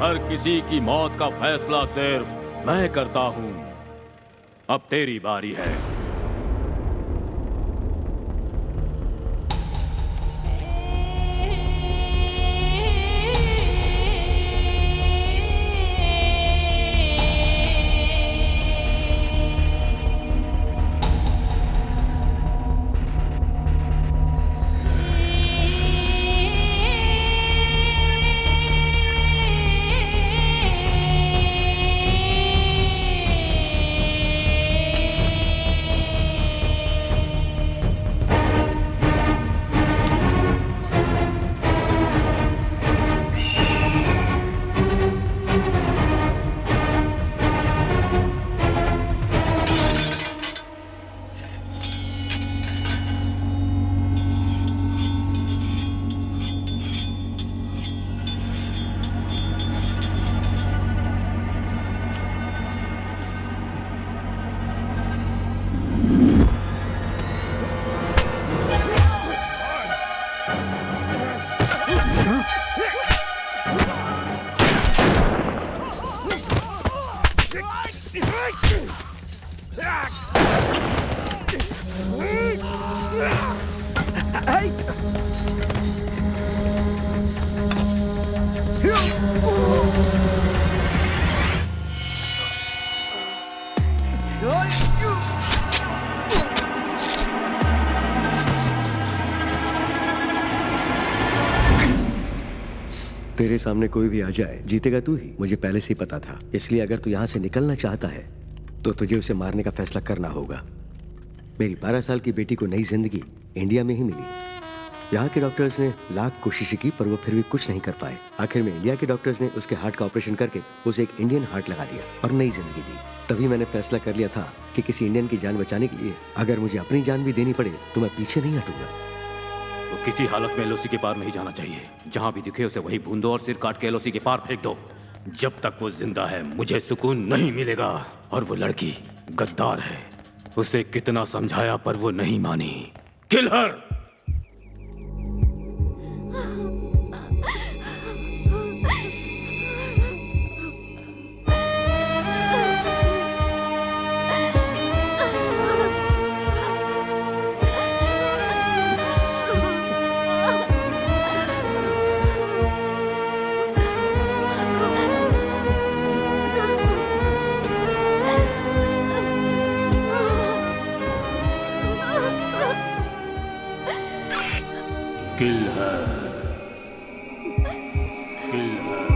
हर किसी की मौत का फैसला सिर्फ मैं करता हूँ। अब तेरी बारी है। तेरे सामने कोई भी आ जाए, जीतेगा तू ही, मुझे पहले से ही पता था। इसलिए अगर तू यहाँ से निकलना चाहता है तो तुझे उसे मारने का फैसला करना होगा। मेरी 12 साल की बेटी को नई जिंदगी इंडिया में ही मिली। यहाँ के डॉक्टर्स ने लाख कोशिशें की पर वो फिर भी कुछ नहीं कर पाए। आखिर में इंडिया के डॉक्टर्स ने उसके हार्ट का ऑपरेशन करके उसे एक इंडियन हार्ट लगा दिया और नई जिंदगी दी। तभी मैंने फैसला कर लिया था कि किसी इंडियन की जान बचाने के लिए अगर मुझे अपनी जान भी देनी पड़े तो मैं पीछे नहीं हटूंगा। तो किसी हालत में एलओसी के पार नहीं जाना चाहिए। जहां भी दिखे उसे वहीं भून दो और सिर काट के एलओसी के पार फेंक दो। जब तक वो जिंदा है मुझे सुकून नहीं मिलेगा। और वो लड़की गद्दार है, उसे कितना समझाया पर वो नहीं मानी। किल हर। किल हर। किल हर।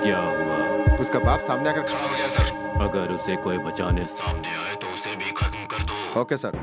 क्या हुआ? उसका बाप सामने आकर खड़ा हो गया सर। अगर उसे कोई बचाने सामने आए तो उसे भी खत्म कर दो। Okay sir.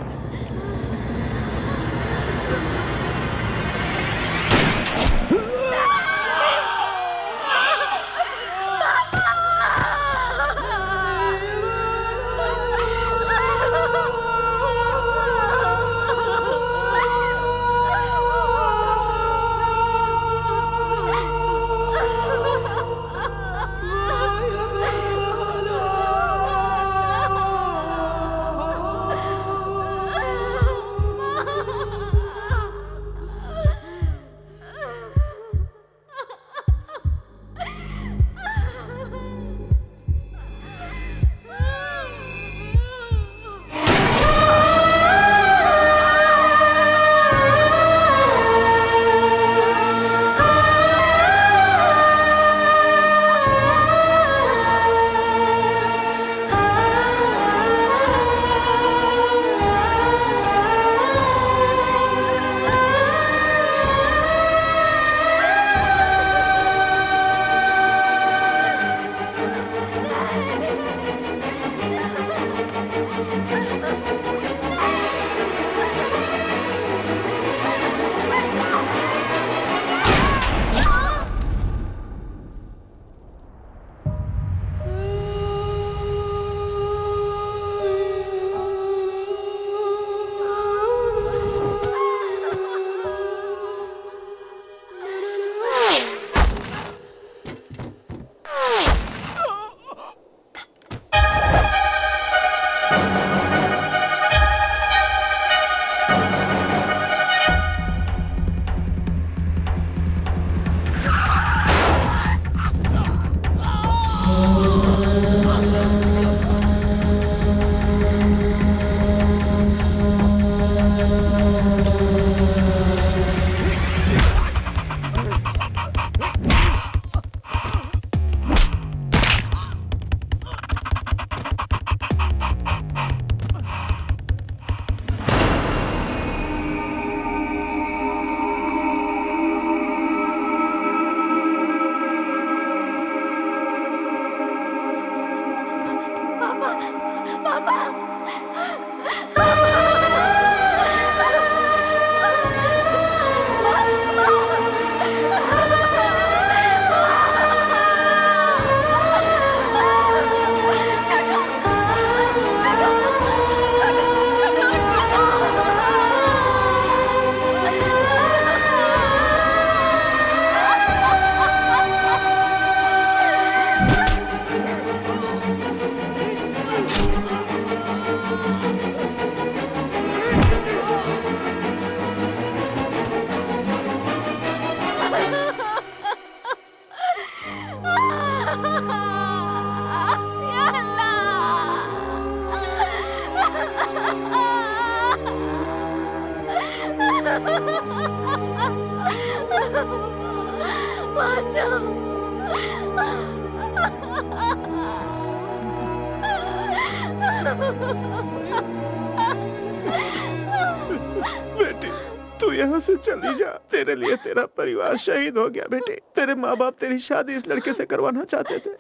तू यहाँ से चली जा। तेरे लिए तेरा परिवार शहीद हो गया बेटे। तेरे माँ बाप तेरी शादी इस लड़के से करवाना चाहते थे,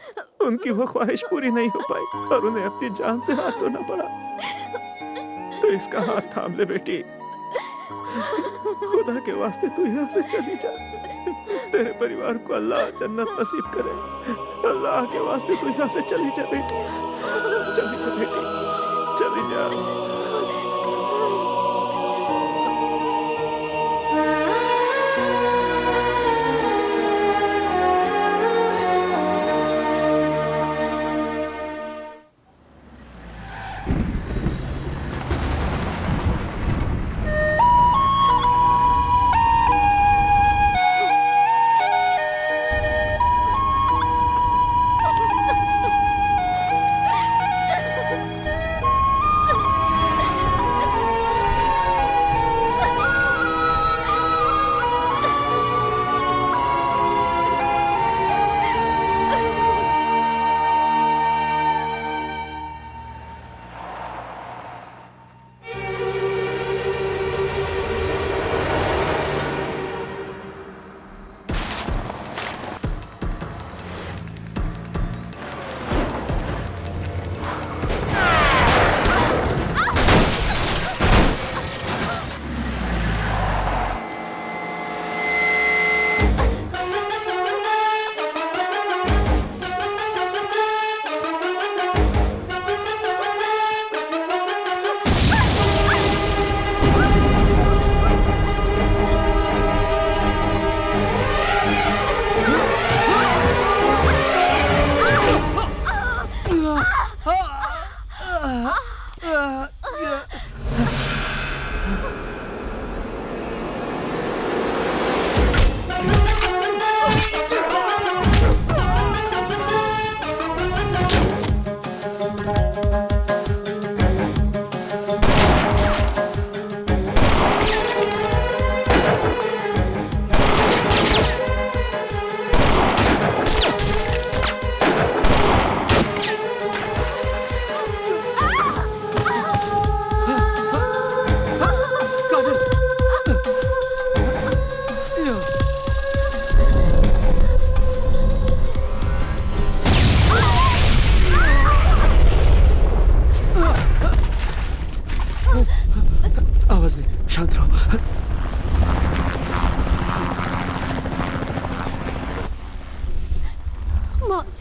उनकी वो ख्वाहिश पूरी नहीं हो पाई और उन्हें अपनी जान से हाथ धोना पड़ा। तो इसका हाथ थाम ले बेटी, खुदा के वास्ते तू यहाँ से चली जा। तेरे परिवार को अल्लाह जन्नत नसीब करे। अल्लाह के वास्ते तू यहाँ से चली जा बेटी, चली जा बेटी, चली जा।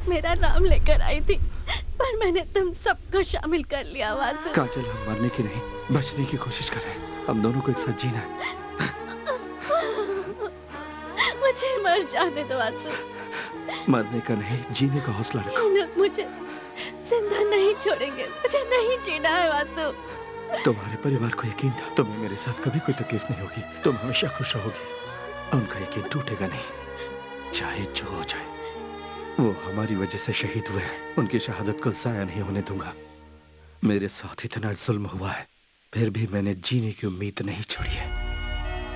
मेरा नाम लेकर आई थी, पर मैंने तुम सबको शामिल कर लिया। वासु काजल, हम मरने की नहीं, बचने की कोशिश कर रहे हैं। हम दोनों को एक साथ जीना है। मुझे मर जाने दो वासु। मरने का नहीं, जीने का हौसला रखो। मुझे जिंदा नहीं छोड़ेंगे, मुझे नहीं जीना है वासु। तुम्हारे परिवार को यकीन था तुम्हें मेरे साथ कभी कोई तकलीफ नहीं होगी, तुम हमेशा खुश रहोगी। उनका यकीन टूटेगा नहीं, चाहे जो हो जाए। वो हमारी वजह से शहीद हुए हैं, उनकी शहादत को जाया नहीं होने दूंगा। मेरे साथ इतना जुल्म हुआ है, फिर भी मैंने जीने की उम्मीद नहीं छोड़ी है।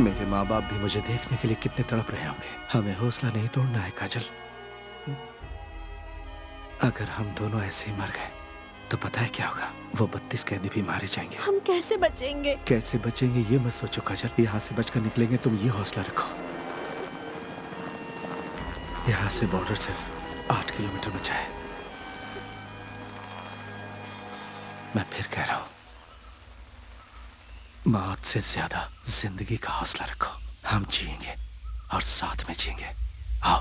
मेरे माँ बाप भी मुझे देखने के लिए कितने तड़प रहे होंगे। हमें हौसला नहीं तोड़ना है काजल। अगर हम दोनों ऐसे ही मर गए तो पता है क्या होगा? वो 32 कैदी भी मारे जाएंगे। हम कैसे बचेंगे? कैसे बचेंगे ये मत सोचो काजल, यहाँ से बचकर निकलेंगे, तुम ये हौसला रखो। यहाँ से बॉर्डर सिर्फ 8 किलोमीटर बचा है। मैं फिर कह रहा हूं, मौत से ज्यादा जिंदगी का हौसला रखो। हम जिएंगे और साथ में जिएंगे। आओ।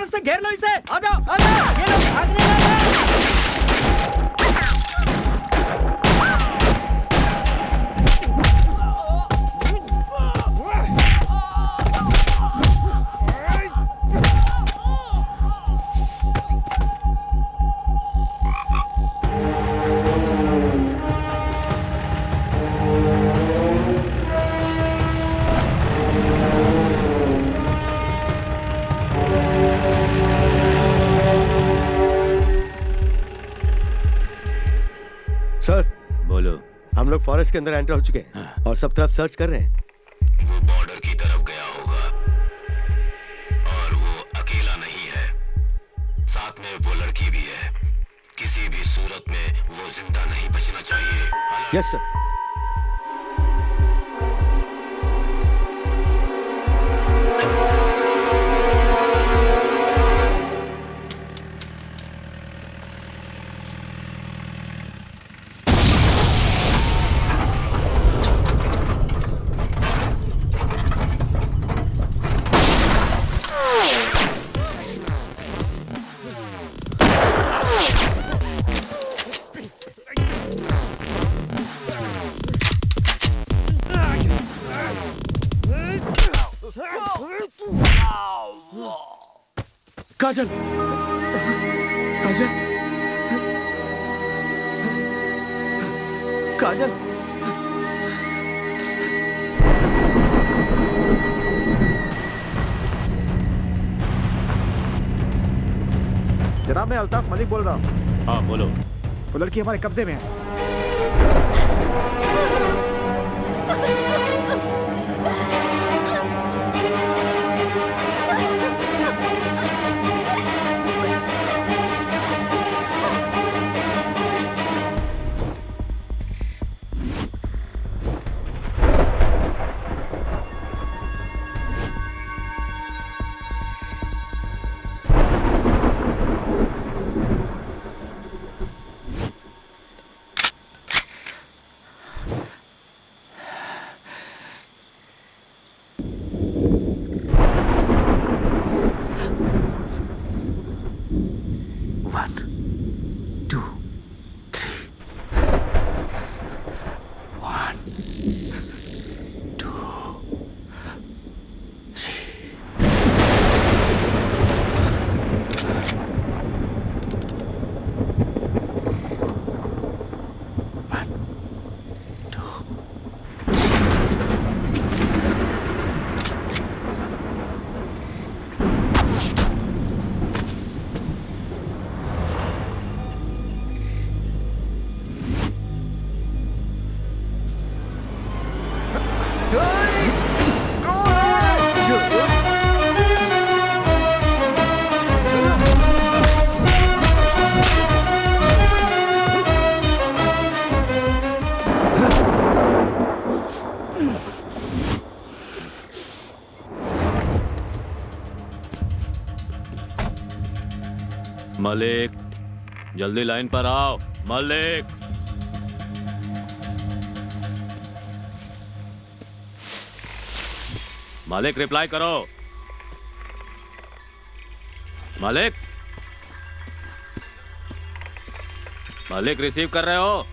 तरफ से घेर लो इसे। आ जाओ, आ जाओ, ये लोग भागने लगे। सर, बोलो। हम लोग फॉरेस्ट के अंदर एंटर हो चुके हैं और सब तरफ सर्च कर रहे हैं। वो बॉर्डर की तरफ गया होगा और वो अकेला नहीं है, साथ में वो लड़की भी है। किसी भी सूरत में वो जिंदा नहीं बचना चाहिए। Yes sir. काजल, काजल, काजल। जनाब, मैं अल्ताफ मलिक बोल रहा हूँ। हाँ बोलो। वो लड़की हमारे कब्जे में है। मलिक, जल्दी लाइन पर आओ। मलिक, मलिक रिप्लाई करो। मलिक, मलिक रिसीव कर रहे हो?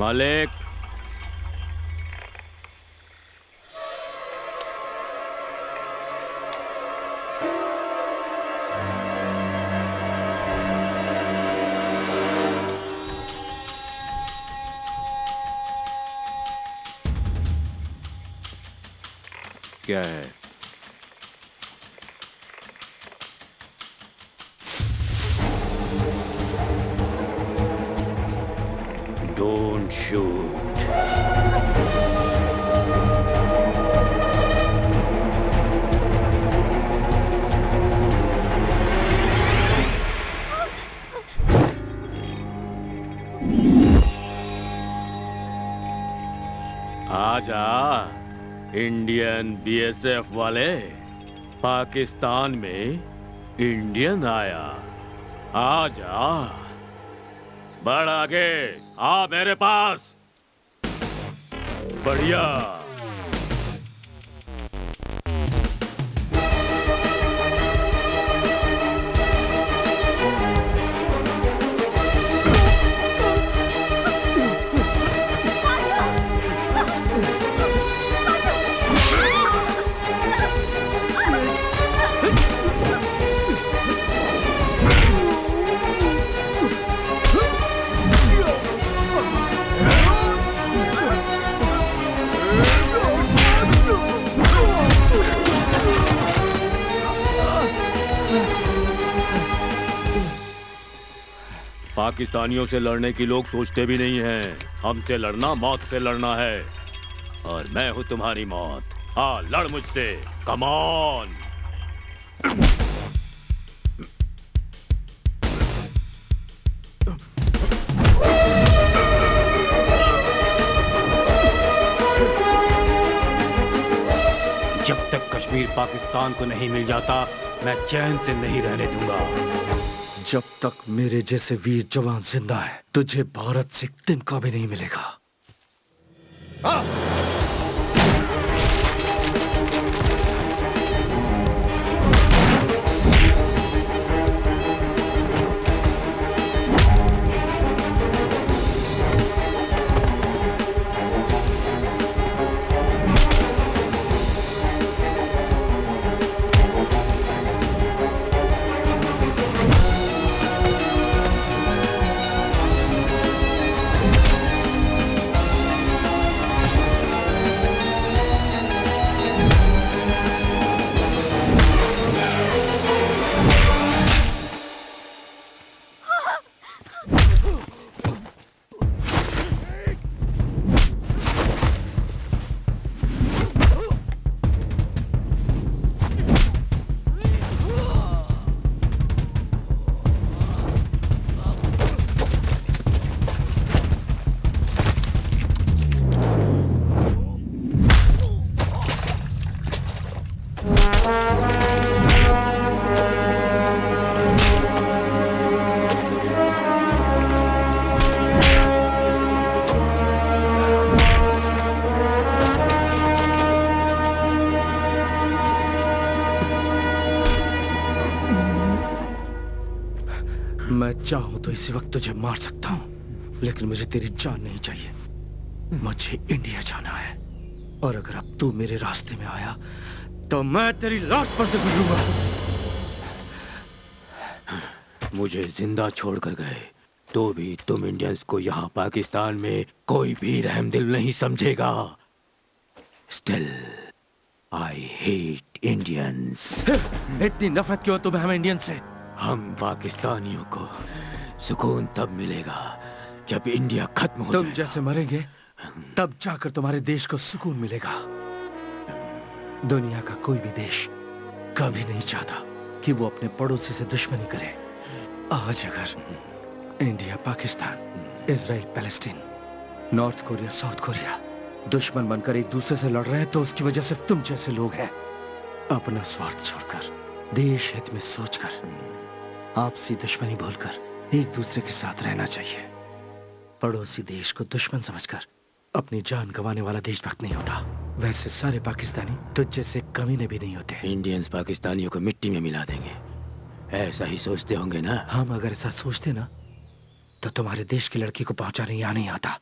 मलिक, क्या है? Don't shoot. आजा इंडियन बीएसएफ वाले, पाकिस्तान में इंडियन आया। आजा, बढ़ आगे, आ मेरे पास। बढ़िया। पाकिस्तानियों से लड़ने की लोग सोचते भी नहीं हैं। हमसे लड़ना मौत से लड़ना है और मैं हूँ तुम्हारी मौत। हाँ, लड़ मुझसे, कम ऑन। जब तक कश्मीर पाकिस्तान को नहीं मिल जाता मैं चैन से नहीं रहने दूंगा। जब तक मेरे जैसे वीर जवान जिंदा है तुझे भारत से एक दिन का भी नहीं मिलेगा। मैं चाहूं तो इसी वक्त तुझे मार सकता हूं, लेकिन मुझे तेरी जान नहीं चाहिए। मुझे इंडिया जाना है और अगर अब तू मेरे रास्ते में आया तो मैं तेरी लाश पर से गुजरूंगा। मुझे जिंदा छोड़कर गए तो भी तुम इंडियंस को यहाँ पाकिस्तान में कोई भी रहमदिल नहीं समझेगा। Still I hate Indians. इतनी नफरत क्यों तुम्हें हम इंडियन से? हम पाकिस्तानियों को सुकून तब मिलेगा जब इंडिया खत्म हो तुम जैसे मरेंगे तब जाकर तुम्हारे देश को सुकून मिलेगा। दुनिया का कोई भी देश कभी नहीं चाहता कि वो अपने पड़ोसी से दुश्मनी करे। आज अगर India, Pakistan, Israel, Palestine, north Korea, south Korea दुश्मन बनकर एक दूसरे से लड़ रहे हैं तो उसकी वजह सिर्फ तुम जैसे लोग हैं। अपना स्वार्थ छोड़कर, देश हित में सोचकर, आपसी दुश्मनी भूलकर एक दूसरे के साथ रहना चाहिए। पड़ोसी देश को दुश्मन समझकर अपनी जान गंवाने वाला देशभक्त नहीं होता। वैसे सारे पाकिस्तानी तुझ जैसे कमीने भी नहीं होते। इंडियंस पाकिस्तानियों को मिट्टी में मिला देंगे, ऐसा ही सोचते होंगे ना? हम अगर ऐसा सोचते ना तो तुम्हारे देश की लड़की को पहुंचाने यहाँ नहीं आता।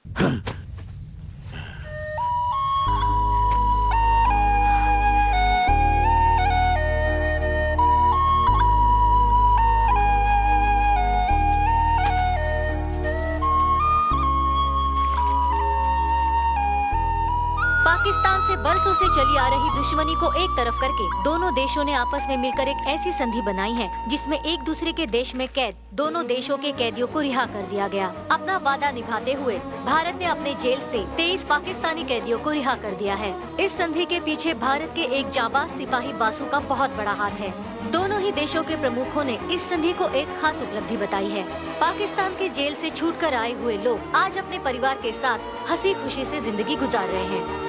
पाकिस्तान से बरसों से चली आ रही दुश्मनी को एक तरफ करके दोनों देशों ने आपस में मिलकर एक ऐसी संधि बनाई है जिसमें एक दूसरे के देश में कैद दोनों देशों के कैदियों को रिहा कर दिया गया। अपना वादा निभाते हुए भारत ने अपने जेल से 23 पाकिस्तानी कैदियों को रिहा कर दिया है। इस संधि के पीछे भारत के एक जाबाज सिपाही वासु का बहुत बड़ा हाथ है। दोनों ही देशों के प्रमुखों ने इस संधि को एक खास उपलब्धि बताई है। पाकिस्तान के जेल से छूटकर आए हुए लोग आज अपने परिवार के साथ हंसी खुशी से जिंदगी गुजार रहे हैं।